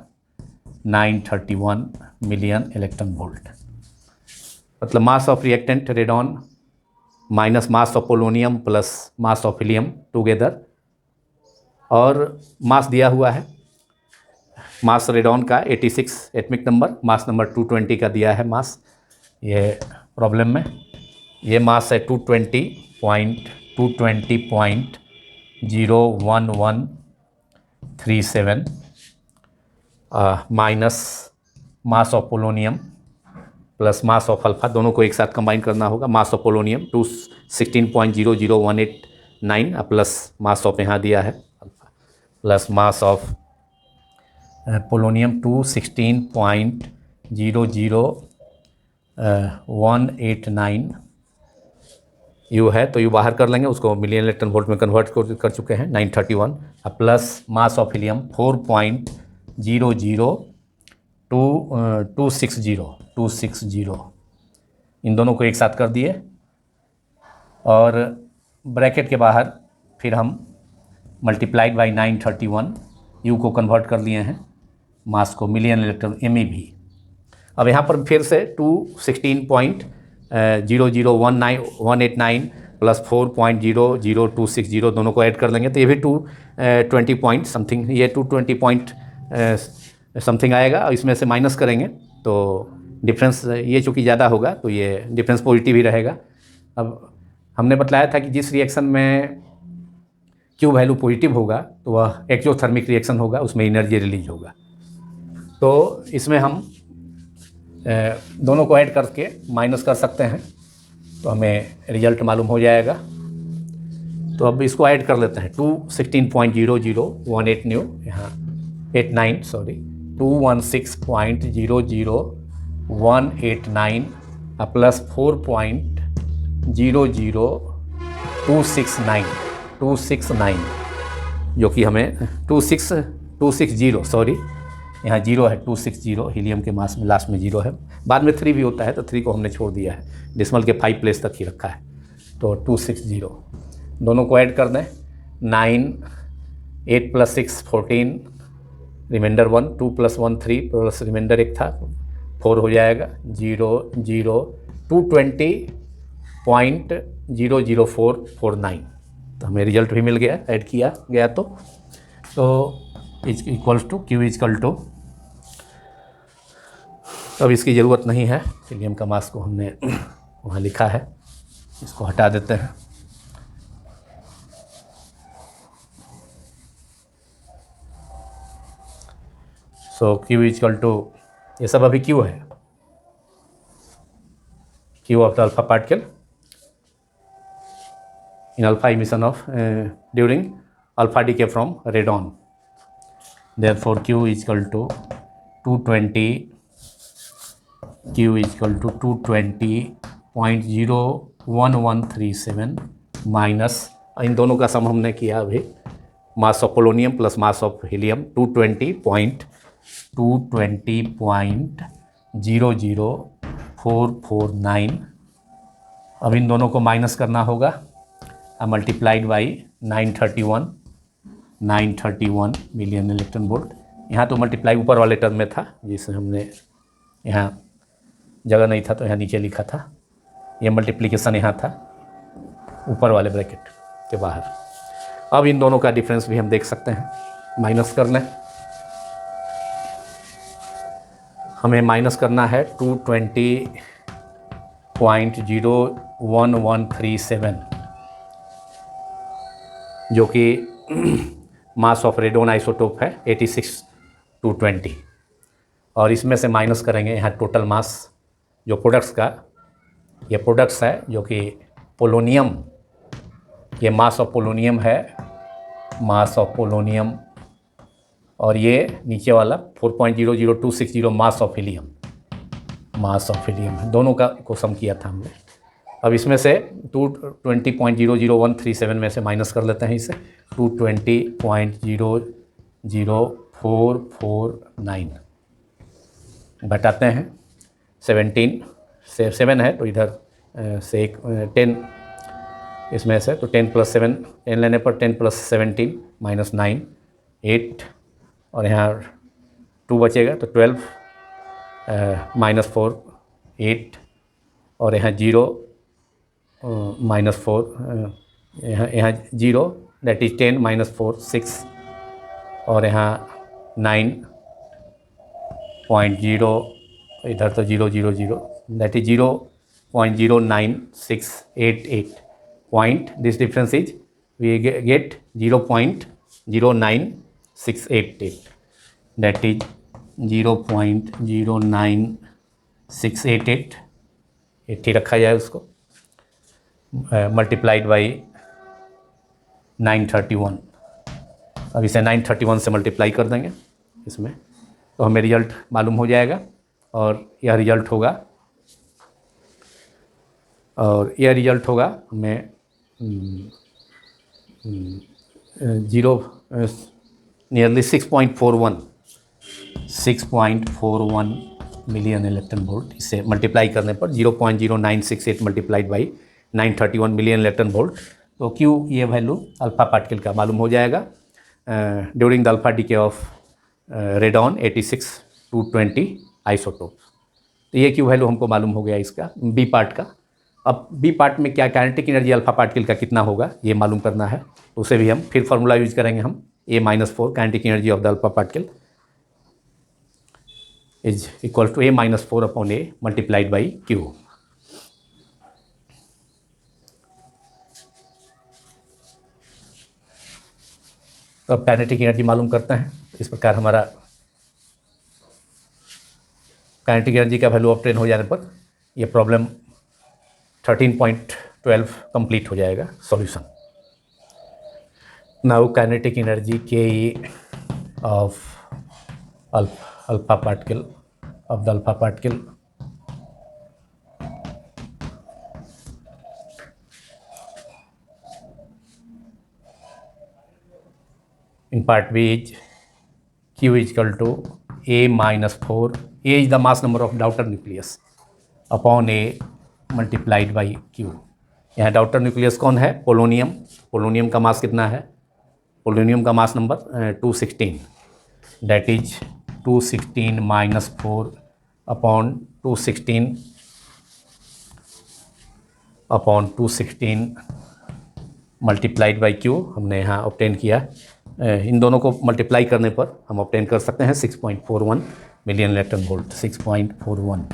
931 मिलियन इलेक्ट्रॉन वोल्ट, मतलब mass of reactant radon minus mass of polonium plus mass of helium together, और मास दिया हुआ है मास रेडॉन का 86 एटमिक नंबर, मास नंबर 220 का दिया है मास ये प्रॉब्लम में। ये मास है 220.01137 minus mass of polonium plus mass of alpha, दोनों को एक साथ कंबाइन करना होगा। मास of polonium 216.00189 plus mass of यहाँ दिया है alpha plus mass of polonium 216.00189 you है, तो यू बाहर कर लेंगे, उसको मिलियन इलेक्ट्रॉन वोल्ट में कन्वर्ट कर चुके हैं 931, प्लस मास ऑफ हीलियम 4.00260 इन दोनों को एक साथ कर दिए, और ब्रैकेट के बाहर फिर हम मल्टीप्लाइड बाई 931 यू को कन्वर्ट कर लिए हैं मास को मिलियन इलेक्ट्रॉन MeV। अब यहाँ पर फिर से 216.00189 प्लस 4.00260 दोनों को ऐड कर लेंगे, तो ये भी 220 पॉइंट समथिंग, ये 220 पॉइंट समथिंग आएगा, और इसमें से माइनस करेंगे तो डिफरेंस ये चूँकि ज़्यादा होगा तो ये डिफरेंस पॉजिटिव ही रहेगा। अब हमने बतलाया था कि जिस रिएक्शन में Q वैल्यू पॉजिटिव होगा तो वह एक्सोथर्मिक रिएक्शन होगा, उसमें एनर्जी रिलीज होगा। तो इसमें हम दोनों को ऐड करके माइनस कर सकते हैं, तो हमें रिजल्ट मालूम हो जाएगा। तो अब इसको ऐड कर लेते हैं 216.0018 न्यू यहाँ 89 सॉरी 216.00189 प्लस 4.00269 जो कि हमें 260 सॉरी यहाँ जीरो है 260, हीलियम के मास में लास्ट में जीरो है, बाद में 3 भी होता है तो 3 को हमने छोड़ दिया है, डेसिमल के 5 प्लेस तक ही रखा है। तो 260 दोनों को ऐड कर दें, 9 8 plus 6 14 reminder 1 2 plus 1 3 plus reminder 1 था 4 हो जाएगा 220.00449। तो हमें रिजल्ट भी मिल गया ऐड किया गया। तो is equals to Q is equal to, अब इसकी ज़रूरत नहीं है, हीलियम का मास को हमने वहाँ लिखा है, इसको हटा देते हैं। सो Q इजकल टू, ये सब अभी Q है, Q of the alpha particle in alpha emission of during alpha decay from radon. Therefore Q is equal to 220.01137 minus इन दोनों का सम हमने किया अभी, मास of polonium plus mass of helium 220.00449। अब इन दोनों को माइनस करना होगा, multiplied by 931 million electron volt. यहाँ तो मल्टीप्लाई ऊपर वाले टर्म में था, जिससे हमने यहाँ जगह नहीं था तो यहाँ नीचे लिखा था, ये मल्टीप्लिकेशन यहाँ था ऊपर वाले ब्रैकेट के बाहर। अब इन दोनों का डिफरेंस भी हम देख सकते हैं, माइनस कर लें, हमें माइनस करना है 220.01137 जो कि मास ऑफ रेडोन आइसोटोप है 86 और इसमें से माइनस करेंगे यहाँ टोटल मास जो प्रोडक्ट्स का, ये प्रोडक्ट्स है जो कि पोलोनियम, ये मास ऑफ पोलोनियम है, मास ऑफ पोलोनियम, और ये नीचे वाला 4.00260 मास of helium, mass of helium है, दोनों का को सम किया था हमने। अब इसमें से 220.00137 में से माइनस कर लेते हैं इसे, 220.00449 घटाते हैं 17 से 7 है तो इधर से एक 10 इसमें से, तो 10 प्लस 7 10 लेने पर 10 प्लस 17 माइनस 9 8 और यहाँ 2 बचेगा तो 12 -4 8 और यहाँ 0 -4 यहाँ 0 दैट इज 10 -4 6 और यहाँ 9.0 इधर तो 0 0 0 that is 0.09688 point this difference is we get 0.09688 that is 0.09688 80 रखा जाए उसको मल्टीप्लाइड बाई 931। अब इसे 931 से मल्टीप्लाई कर देंगे इसमें तो हमें रिजल्ट मालूम हो जाएगा और यह रिजल्ट होगा हमें 0 नियरली 6.41 मिलियन इलेक्ट्रॉन वोल्ट। इसे मल्टीप्लाई करने पर 0.0968 multiplied by 931 million electron volt तो क्यू ये वैल्यू अल्फा पार्टिकल का मालूम हो जाएगा during the alpha decay of radon 86-220 isotope. तो ये क्यू वैल्यू हमको मालूम हो गया इसका बी पार्ट का। अब बी पार्ट में क्या काइनेटिक एनर्जी अल्फा पार्टिकल का कितना होगा ये मालूम करना है तो उसे भी हम फिर फार्मूला यूज करेंगे हम A-4 kinetic energy of the alpha particle is equal to A-4 upon A multiplied by Q। तो अब काइनेटिक एनर्जी मालूम करते हैं। इस प्रकार हमारा काइनेटिक एनर्जी का वैल्यू ऑब्टेन हो जाने पर यह प्रॉब्लम 13.12 कंप्लीट हो जाएगा सॉल्यूशन। नाउ काइनेटिक एनर्जी के of alpha particle of the alpha particle in part B is Q is equal to A-4. A is the mass number of daughter nucleus upon A multiplied by Q। यहाँ daughter nucleus कौन है? Polonium. Polonium का मास कितना है? Polonium का mass number 216 that is 216 -4 upon 216 multiplied by Q हमने यहाँ obtain किया। इन दोनों को मल्टीप्लाई करने पर हम ऑब्टेन कर सकते हैं 6.41 million electron volt. 6.41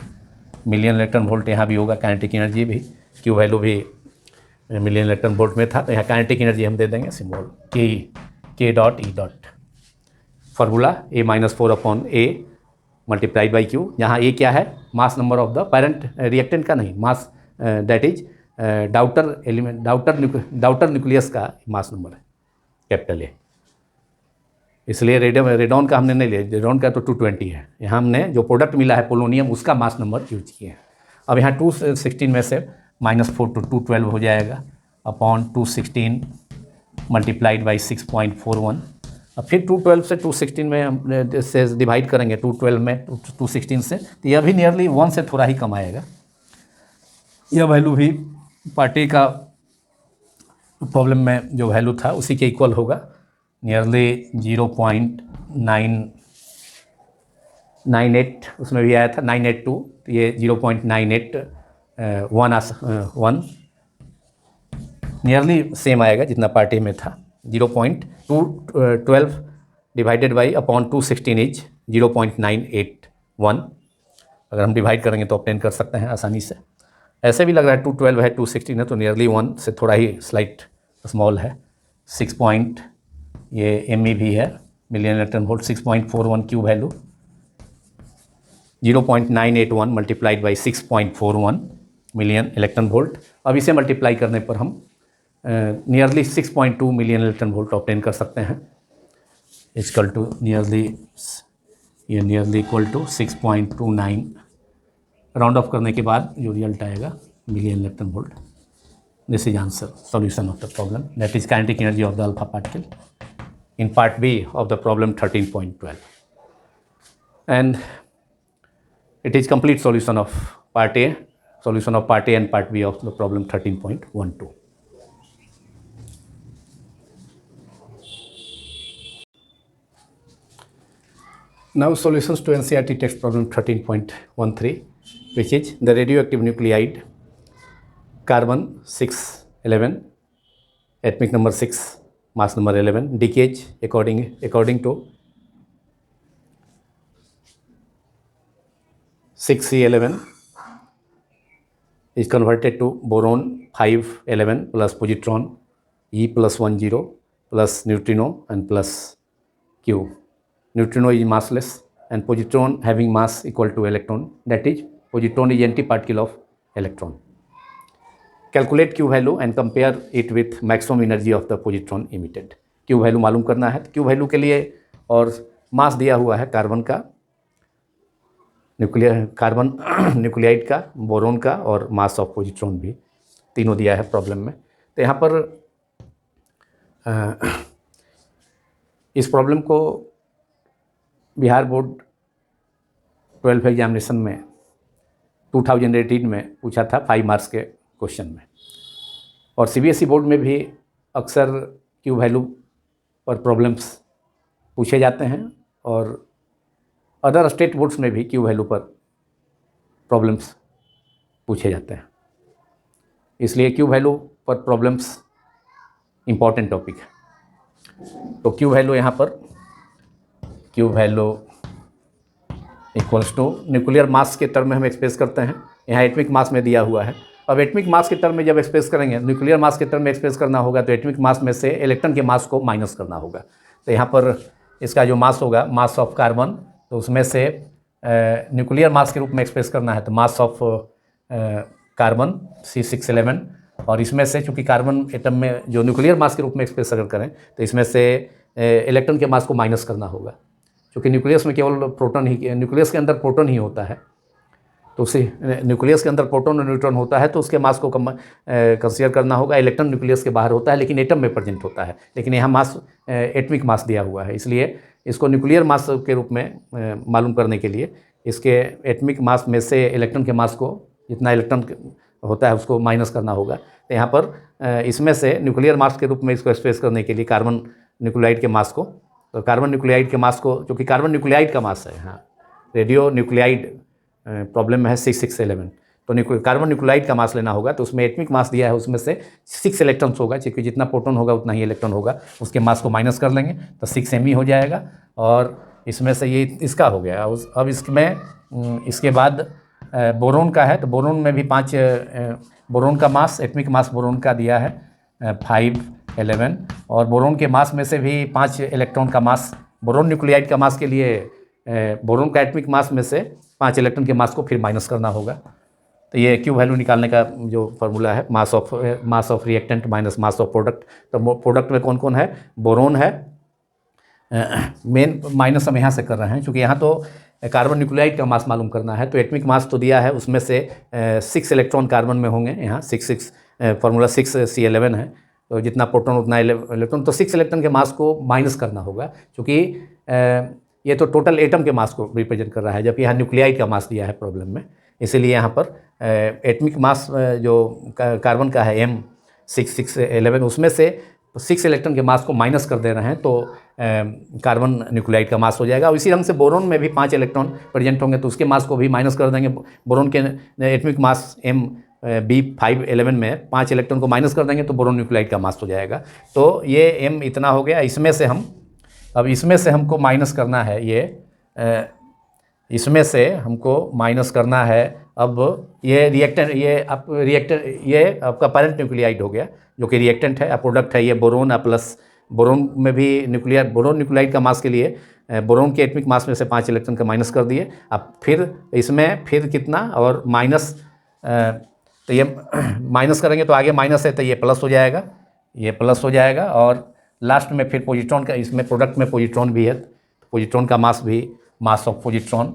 million electron volt यहाँ भी होगा। काइनेटिक एनर्जी भी क्यू वैल्यू भी मिलियन इलेक्ट्रॉन वोल्ट में था तो यहाँ काइनेटिक एनर्जी हम दे देंगे सिंबल के dot E dot formula A-4 upon A multiplied by Q। यहाँ A क्या है? Mass number of the parent reactant का नहीं, mass that is daughter element daughter nucleus का मास नंबर है कैपिटल A। इसलिए रेडॉन का हमने नहीं लिया, रेडॉन का तो 220 है। यहाँ हमने जो प्रोडक्ट मिला है पोलोनियम उसका मास नंबर यूज किए हैं। अब यहाँ 216 में से -4 तो 212 हो जाएगा अपॉन 216 मल्टीप्लाइड बाई 6.41। अब फिर 212 से 216 में हम से डिवाइड करेंगे 212 में 216 से तो यह भी नियरली 1 से थोड़ा ही कम आएगा। यह वैल्यू भी पार्टी का प्रॉब्लम में जो वैल्यू था उसी के इक्वल होगा नियरली 0.998 उसमें भी आया था 982 तो ये 0.981 नियरली सेम आएगा जितना पार्टी में था। 0.212 डिवाइडेड बाई अपॉन 216 इज 0.981। अगर हम डिवाइड करेंगे तो ऑब्टेन कर सकते हैं आसानी से। ऐसे भी लग रहा है 212 है 216 है तो नियरली 1 से थोड़ा ही स्लाइट स्मॉल है। 6 पॉइंट ये एम भी है million electron volt. 6.41 Q value 0.981 multiplied by 6.41 million electron volt. अब इसे मल्टीप्लाई करने पर हम nearly 6.2 million electron volt obtain कर सकते हैं। Equal to nearly equal to 6.29 round off करने के बाद जो रिजल्ट आएगा million electron volt. This is answer solution of the problem that is kinetic energy of the alpha particle in part B of the problem 13.12, and it is complete solution of part A and part B of the problem 13.12. Now solutions to NCERT text problem 13.13, which is the radioactive nuclide carbon 611, atomic number 6, mass number 11, decays according to 6C11 is converted to boron 511 plus positron E plus 10 plus neutrino and plus Q. Neutrino is massless and positron having mass equal to electron, that is positron is antiparticle of electron. Calculate Q value and compare it with maximum energy of the positron emitted. Q value मालूम करना है। Q value के लिए और mass दिया हुआ है carbon का, कार्बन न्यूक्लियाइड का, बोरोन का और मास ऑफ पोजिट्रॉन भी तीनों दिया है प्रॉब्लम में। तो यहाँ पर इस प्रॉब्लम को बिहार बोर्ड 12 एग्जामिनेशन में 2018 में पूछा था 5 मार्क्स के क्वेश्चन में, और CBSE बोर्ड में भी अक्सर Q वैल्यू पर प्रॉब्लम्स पूछे जाते हैं और अदर स्टेट बोर्ड्स में भी Q वैल्यू पर प्रॉब्लम्स पूछे जाते हैं। इसलिए Q वैल्यू पर प्रॉब्लम्स इम्पॉर्टेंट टॉपिक है। तो Q वैल्यू यहाँ पर Q value equals to nuclear mass के टर्म में हम एक्सप्रेस करते हैं। यहाँ एटमिक मास में दिया हुआ है। अब एटमिक मास के टर्म में जब एक्सप्रेस करेंगे, न्यूक्लियर मास के टर्म में एक्सप्रेस करना होगा तो एटमिक मास में से इलेक्ट्रॉन के मास को माइनस करना होगा। तो यहाँ पर इसका जो मास होगा, मास ऑफ कार्बन, तो उसमें से न्यूक्लियर मास के रूप में एक्सप्रेस करना है तो मास ऑफ कार्बन C611, और इसमें से चूँकि कार्बन एटम में जो न्यूक्लियर मास के रूप में एक्सप्रेस अगर करें तो इसमें से इलेक्ट्रॉन के मास को माइनस करना होगा, क्योंकि न्यूक्लियस में केवल प्रोटॉन ही, न्यूक्लियस के अंदर प्रोटॉन ही होता है। तो उसी न्यूक्लियस के अंदर प्रोटॉन और न्यूट्रॉन होता है तो उसके मास को कंसीडर करना होगा। इलेक्ट्रॉन न्यूक्लियस के बाहर होता है लेकिन एटम में प्रेजेंट होता है, लेकिन यहाँ मास एटमिक मास दिया हुआ है, इसलिए इसको न्यूक्लियर मास के रूप में मालूम करने के लिए इसके एटमिक मास में से इलेक्ट्रॉन के मास को, जितना इलेक्ट्रॉन होता है उसको माइनस करना होगा। तो यहाँ पर इसमें से न्यूक्लियर मास के रूप में इसको एक्सप्रेस करने के लिए कार्बन न्यूक्लियाइड के मास को, तो कार्बन न्यूक्लियाइड के मास को, जो कि कार्बन न्यूक्लियाइड का मास है, हाँ रेडियो न्यूक्लियाइड प्रॉब्लम में है 611, तो कार्बन न्यूक्लियाइड का मास लेना होगा। तो उसमें एटमिक मास दिया है, उसमें से 6 इलेक्ट्रॉन्स होगा, क्योंकि जितना प्रोटॉन होगा उतना ही इलेक्ट्रॉन होगा, उसके मास को माइनस कर लेंगे तो 6 Me हो जाएगा, और इसमें से ये इसका हो गया। अब इसमें इसके बाद बोरोन का है, तो बोरोन में भी 5 बोरोन का मास, एटमिक मास बोरोन का दिया है 511, और बोरोन के मास में से भी 5 इलेक्ट्रॉन का मास, बोरोन न्यूक्लियाइड का मास के लिए बोरोन का एटमिक मास में से 5 इलेक्ट्रॉन के मास को फिर माइनस करना होगा। तो ये Q वैल्यू निकालने का जो फार्मूला है, mass of reactant minus mass of product. तो प्रोडक्ट में कौन कौन है? बोरोन है, मेन माइनस हम यहाँ से कर रहे हैं क्योंकि यहाँ तो कार्बन न्यूक्लियाइड का मास मालूम करना है। तो एटमिक मास तो दिया है, उसमें से 6 इलेक्ट्रॉन कार्बन में होंगे, यहाँ 6 फार्मूला 6C11 है, तो जितना प्रोटॉन उतना इलेक्ट्रॉन, तो 6 इलेक्ट्रॉन के मास को माइनस करना होगा, क्योंकि ये तो टोटल एटम के मास को रिप्रेजेंट कर रहा है, जबकि यहाँ न्यूक्लियाइड का मास दिया है प्रॉब्लम में। इसीलिए यहाँ पर एटमिक मास जो कार्बन का है M611, उसमें से 6 इलेक्ट्रॉन के मास को माइनस कर दे रहे हैं, तो कार्बन न्यूक्लियाइड का मास हो जाएगा। और इसी ढंग से बोरोन में भी 5 इलेक्ट्रॉन प्रेजेंट होंगे तो उसके मास को भी माइनस कर देंगे। बोरोन के एटमिक मास B511 में 5 इलेक्ट्रॉन को माइनस कर देंगे तो बोरोन न्यूक्लियाइड का मास हो जाएगा। तो ये M इतना हो गया। इसमें से हम, अब इसमें से हमको माइनस करना है, इसमें से हमको माइनस करना है। अब ये रिएक्टेंट, ये आपका पेरेंट न्यूक्लियाइड हो गया, जो कि रिएक्टेंट है। प्रोडक्ट है ये बोरोन प्लस, बोरोन में भी बोरोन न्यूक्लियाइड का मास के लिए बोरोन के एटमिक मास में से 5 इलेक्ट्रॉन का माइनस कर दिए। अब फिर इसमें फिर कितना, और माइनस, तो ये माइनस करेंगे तो आगे माइनस है तो ये प्लस हो जाएगा, ये प्लस हो जाएगा। और लास्ट में फिर पोजिट्रॉन का, इसमें प्रोडक्ट में पोजिट्रॉन भी है, तो पोजिट्रॉन का मास भी, मास ऑफ पोजिट्रॉन,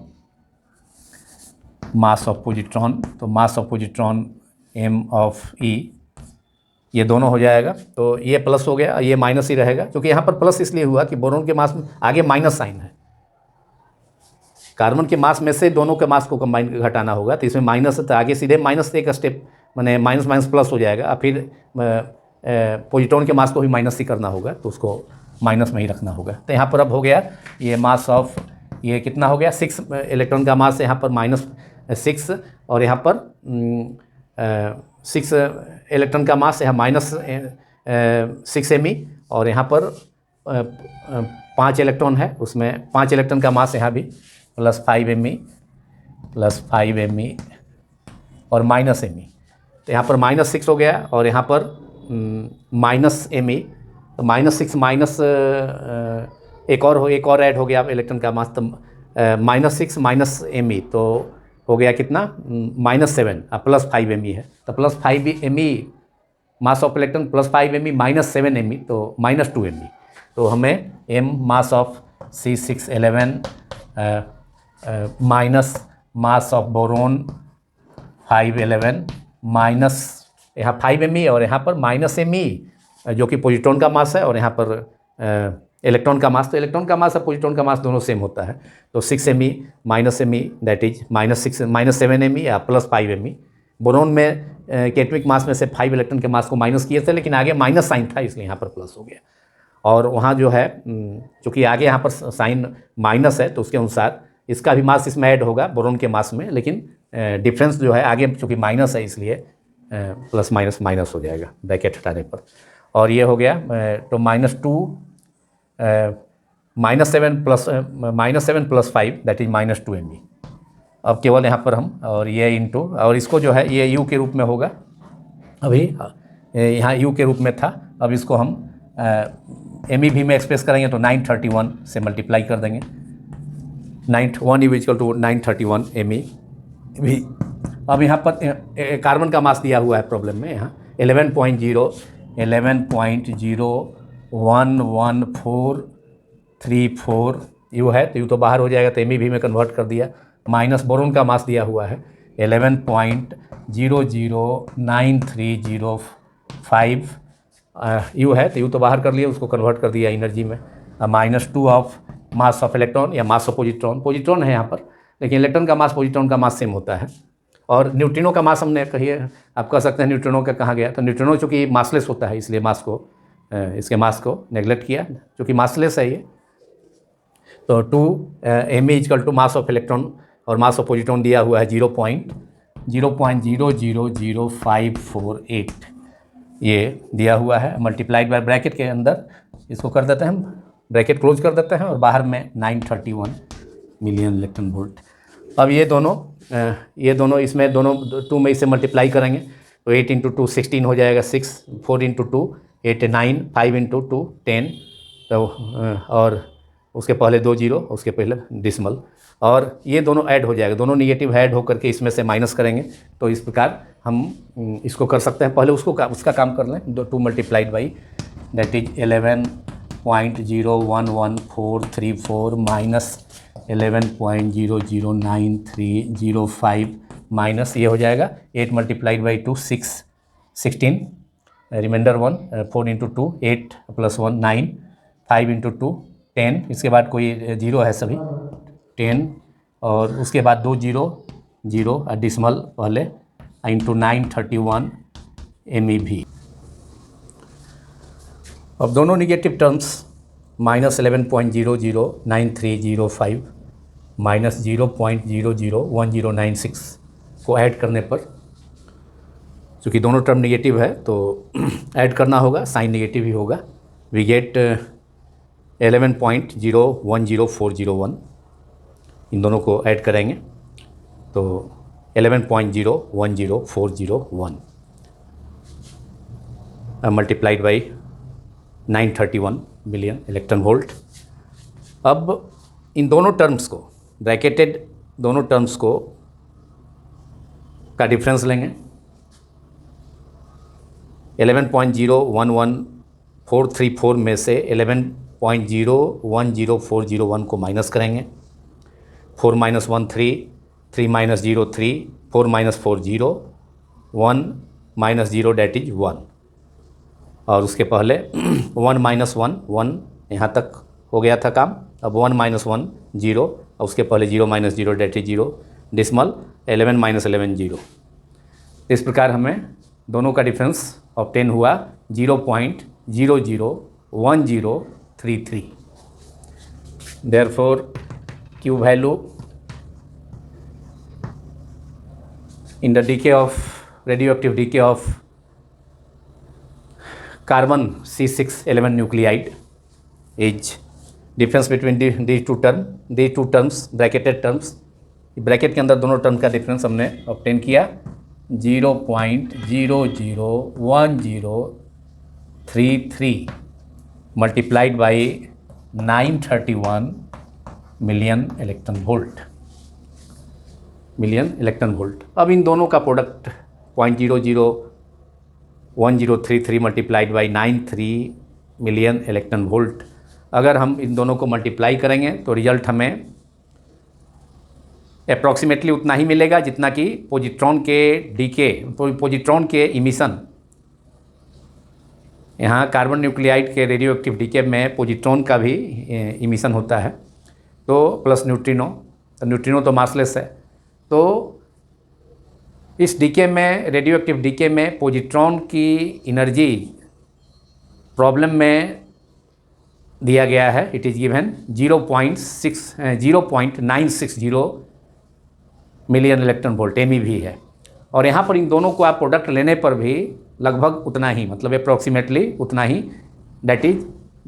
तो mass of positron M of E, ये दोनों हो जाएगा। तो ये प्लस हो गया, ये माइनस ही रहेगा, क्योंकि यहाँ पर प्लस इसलिए हुआ कि बोरोन के मास में आगे माइनस साइन है, कार्बन के मास में से दोनों के मास को कंबाइन घटाना होगा, तो इसमें माइनस है तो आगे सीधे माइनस से एक स्टेप, माने माइनस माइनस प्लस हो जाएगा। और फिर पोजिट्रॉन के मास को भी माइनस ही करना होगा, तो उसको माइनस में ही रखना होगा। तो यहाँ पर अब हो गया ये मास ऑफ ये कितना हो गया 6 इलेक्ट्रॉन का मास यहाँ पर -6 और यहाँ पर 6 इलेक्ट्रॉन का मास यहाँ -6 Me और यहाँ पर 5 इलेक्ट्रॉन है, उसमें 5 इलेक्ट्रॉन का मास यहाँ भी +5 Me और -Me, तो यहाँ पर -6 हो गया और यहाँ पर -Me, तो -6 माइनस एक और ऐड हो गया इलेक्ट्रॉन का मास, तो -6 -Me तो हो गया कितना -7 +5 Me है, तो +5 Me mass of electron +5 Me -7 Me तो -2 Me, तो हमें m mass of C611 minus mass of boron 511 minus यहाँ 5 Me और यहाँ पर -Me जो कि पॉजिट्रॉन का मास है और यहाँ पर इलेक्ट्रॉन का मास, तो इलेक्ट्रॉन का मास और पॉजिट्रॉन का मास दोनों सेम होता है, तो 6 Me -Me that is -7 Me या +5 Me। बोरोन में एटॉमिक मास में से 5 इलेक्ट्रॉन के मास को माइनस किए थे, लेकिन आगे माइनस साइन था इसलिए यहाँ पर प्लस हो गया, और वहाँ जो है चूँकि आगे यहाँ पर साइन माइनस है तो उसके अनुसार इसका भी मास इसमें ऐड होगा बोरोन के मास में, लेकिन डिफरेंस जो है आगे चूँकि माइनस है इसलिए प्लस माइनस हो जाएगा ब्रैकेट हटाने पर, और ये हो गया तो -7 + 5 दैट इज -2 Me। अब केवल यहाँ पर हम और ये इंटू और इसको जो है ये u के रूप में होगा, अभी यहाँ u के रूप में था, अब इसको हम MeV में एक्सप्रेस करेंगे तो 931 से मल्टीप्लाई कर देंगे, 1 इक्वल टू 931 MeV। अब यहाँ पर कार्बन का मास दिया हुआ है प्रॉब्लम में, यहाँ 11.0111434 U है, तो U तो बाहर हो जाएगा तो MeV में कन्वर्ट कर दिया, माइनस बोरोन का मास दिया हुआ है 11.009305 U है, तो U तो बाहर कर लिया, उसको कन्वर्ट कर दिया एनर्जी में, -2 ऑफ मास ऑफ इलेक्ट्रॉन या मास ऑफ पॉजिट्रॉन है यहाँ पर, लेकिन इलेक्ट्रॉन का मास पॉजिट्रॉन का मास सेम होता है। और न्यूट्रिनो का मास हमने कहिए आप कह सकते हैं न्यूट्रिनो का कहाँ गया, तो न्यूट्रिनो चूँकि मासलेस होता है इसलिए मास को इसके मास को नेगलेक्ट किया, चूँकि मासलेस है ये, तो 2 Me equal to mass of electron और मास ऑफ पॉजिट्रॉन दिया हुआ है 0.000548 ये दिया हुआ है, मल्टीप्लाइड बाय ब्रैकेट के अंदर इसको कर देते हैं हम, ब्रैकेट क्लोज कर देते हैं और बाहर में 931 मिलियन इलेक्ट्रॉन वोल्ट। अब ये दोनों इसमें दोनों 2 में इसे मल्टीप्लाई करेंगे तो 8 × 2 16 हो जाएगा, 6 4 × 2 8 9 5 × 2 10, तो और उसके पहले 2 0 उसके पहले डिसमल, और ये दोनों ऐड हो जाएगा, दोनों निगेटिव ऐड होकर के इसमें से माइनस करेंगे, तो इस प्रकार हम इसको कर सकते हैं। पहले उसका काम कर लें, 2 multiplied by that is 11.01134 minus 11.009305 minus ये हो जाएगा 8 मल्टीप्लाइड बाई 2 16 रिमाइंडर 1 4 × 2 8 + 1 9 5 × 2 10, इसके बाद कोई 0 है सभी 10, और उसके बाद 2 0 डिसमल पहले इंटू 931 MeV। अब दोनों निगेटिव टर्म्स -11.009305 माइनस 0.001096 को ऐड करने पर, चूँकि दोनों टर्म निगेटिव है तो ऐड करना होगा, साइन निगेटिव ही होगा, वी गेट 11.010401, इन दोनों को ऐड करेंगे तो 11.010401 multiplied by 931 million electron volt. अब इन दोनों टर्म्स को ब्रैकेटेड दोनों टर्म्स को का डिफरेंस लेंगे, 11.011434 में से 11.010401 को माइनस करेंगे, 4 - 1 3 3 - 0 3 4 - 4 0 1 - 0 डेट इज 1, और उसके पहले 1 - 1 1 यहाँ तक हो गया था काम, अब 1 - 1 0 और उसके पहले 0 - 0 डेट इज 0 डिसमल 11 - 11 0। इस प्रकार हमें दोनों का डिफरेंस ऑब्टेन हुआ 0.001033। Therefore Q value in the decay of radioactive decay of carbon C611 nuclide is difference between these two terms bracketed terms, bracket के अंदर दोनों टर्म का डिफरेंस हमने ऑब्टेन किया 0.001033 multiplied by 931 million electron volt. अब इन दोनों का product 0.001033 multiplied by 93 million electron volt, अगर हम इन दोनों को मल्टीप्लाई करेंगे तो रिजल्ट हमें अप्रॉक्सीमेटली उतना ही मिलेगा जितना कि पॉजिट्रॉन के डीके, पॉजिट्रॉन के इमिशन। यहाँ कार्बन न्यूक्लियाइड के रेडियो एक्टिव डीके में पॉजिट्रॉन का भी इमिशन होता है, तो प्लस न्यूट्रिनो, तो न्यूट्रिनो तो मासलेस है। तो इस डीके में, रेडियो एक्टिव डीके में पॉजिट्रॉन की एनर्जी प्रॉब्लम में दिया गया है, it is given 0.960 million electron volt MEV है। और यहाँ पर इन दोनों को आप प्रोडक्ट लेने पर भी लगभग उतना ही, मतलब अप्रॉक्सीमेटली उतना ही, that is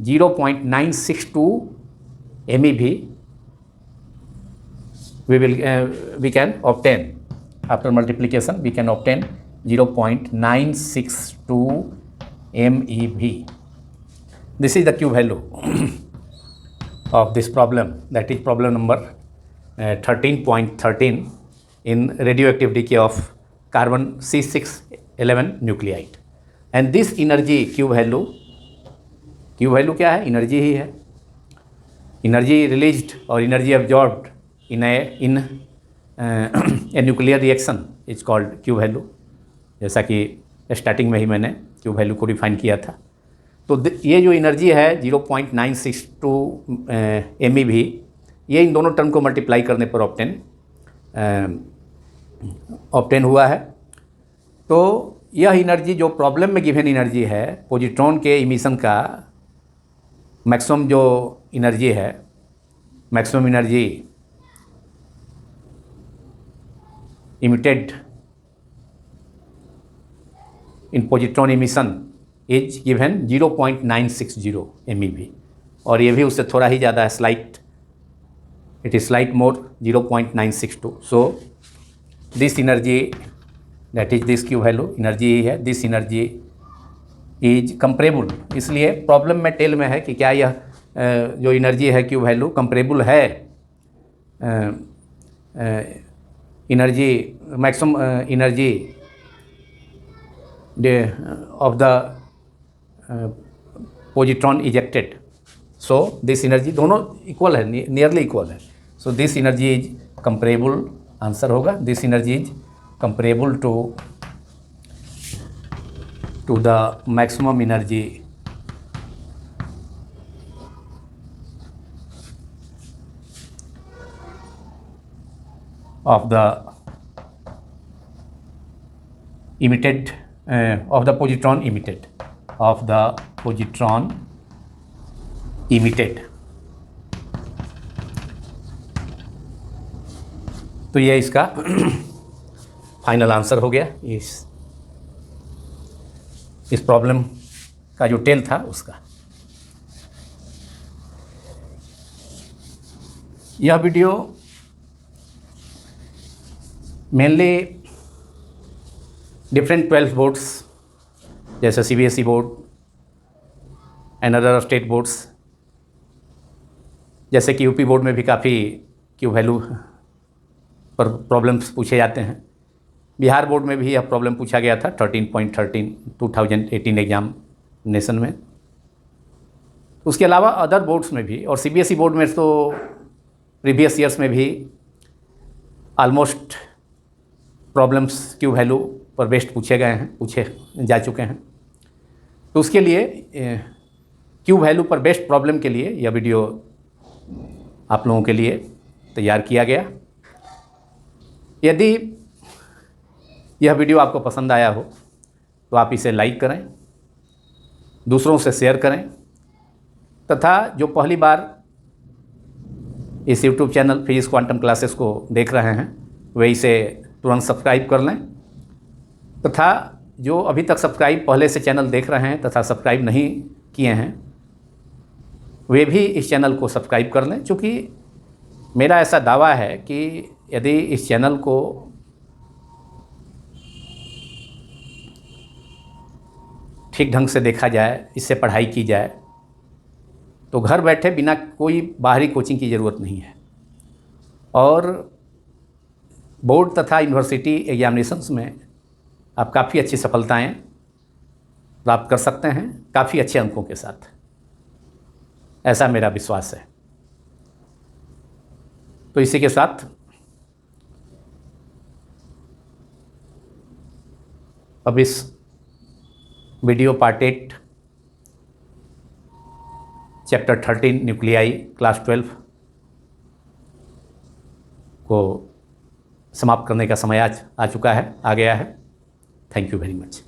0.962 MEV we can obtain after multiplication, we can obtain 0.962 MeV. This is the Q value of this problem, that is problem number 13.13 in radioactive decay of carbon C611 nuclide. And this energy Q value क्या है? Energy ही है। Energy released और energy absorbed in a nuclear reaction is called Q value, जैसा कि starting में ही मैंने Q value को डिफाइन किया था। तो ये जो एनर्जी है 0.962 MeV, ये इन दोनों टर्म को मल्टीप्लाई करने पर ऑब्टेन हुआ है। तो यह एनर्जी जो प्रॉब्लम में गिवन एनर्जी है, पॉजिट्रॉन के इमिशन का मैक्सिमम जो एनर्जी है, maximum energy emitted in positron emission is given 0.960 MeV, और ये भी उससे थोड़ा ही ज़्यादा है, slight, it is slight more 0.962। So this energy, that is this Q value, energy ही है। दिस एनर्जी इज कंपेरेबल, इसलिए प्रॉब्लम में टेल में है कि क्या यह जो एनर्जी है Q वैल्यू कंपेरेबल है energy, maximum energy of the positron ejected. So this energy, दोनों इक्वल है, नियरली इक्वल है। So this energy is comparable, answer होगा this energy is comparable to the maximum energy of the emitted of the positron emitted, of the positron emitted। तो ये इसका final answer हो गया इस प्रॉब्लम का जो टेल था उसका। यह वीडियो मेनली डिफरेंट 12 बोर्ड्स जैसे CBSE board and other state boards, जैसे कि UP बोर्ड में भी काफ़ी Q वैल्यू पर प्रॉब्लम्स पूछे जाते हैं। बिहार बोर्ड में भी यह प्रॉब्लम पूछा गया था 13.13 2018 एग्जामिनेशन में। उसके अलावा अदर बोर्ड्स में भी, और CBSE बोर्ड में तो प्रीवियस ईयर्स में भी ऑलमोस्ट प्रॉब्लम्स Q वैल्यू पर बेस्ड पूछे जा चुके हैं। तो उसके लिए Q वैल्यू पर बेस्ड प्रॉब्लम के लिए यह वीडियो आप लोगों के लिए तैयार किया गया। यदि यह वीडियो आपको पसंद आया हो तो आप इसे लाइक करें, दूसरों से शेयर करें, तथा जो पहली बार इस YouTube channel physics quantum classes को देख रहे हैं वे इसे तुरंत सब्सक्राइब कर लें, तथा जो अभी तक सब्सक्राइब पहले से चैनल देख रहे हैं तथा सब्सक्राइब नहीं किए हैं वे भी इस चैनल को सब्सक्राइब कर लें। चूँकि मेरा ऐसा दावा है कि यदि इस चैनल को ठीक ढंग से देखा जाए, इससे पढ़ाई की जाए, तो घर बैठे बिना कोई बाहरी कोचिंग की ज़रूरत नहीं है और बोर्ड तथा यूनिवर्सिटी एग्जामिनेशंस में आप काफ़ी अच्छी सफलताएं प्राप्त कर सकते हैं, काफ़ी अच्छे अंकों के साथ, ऐसा मेरा विश्वास है। तो इसी के साथ अब इस video part 8 chapter 13 nuclei class 12 को समाप्त करने का समय आ चुका है, आ गया है। Thank you very much.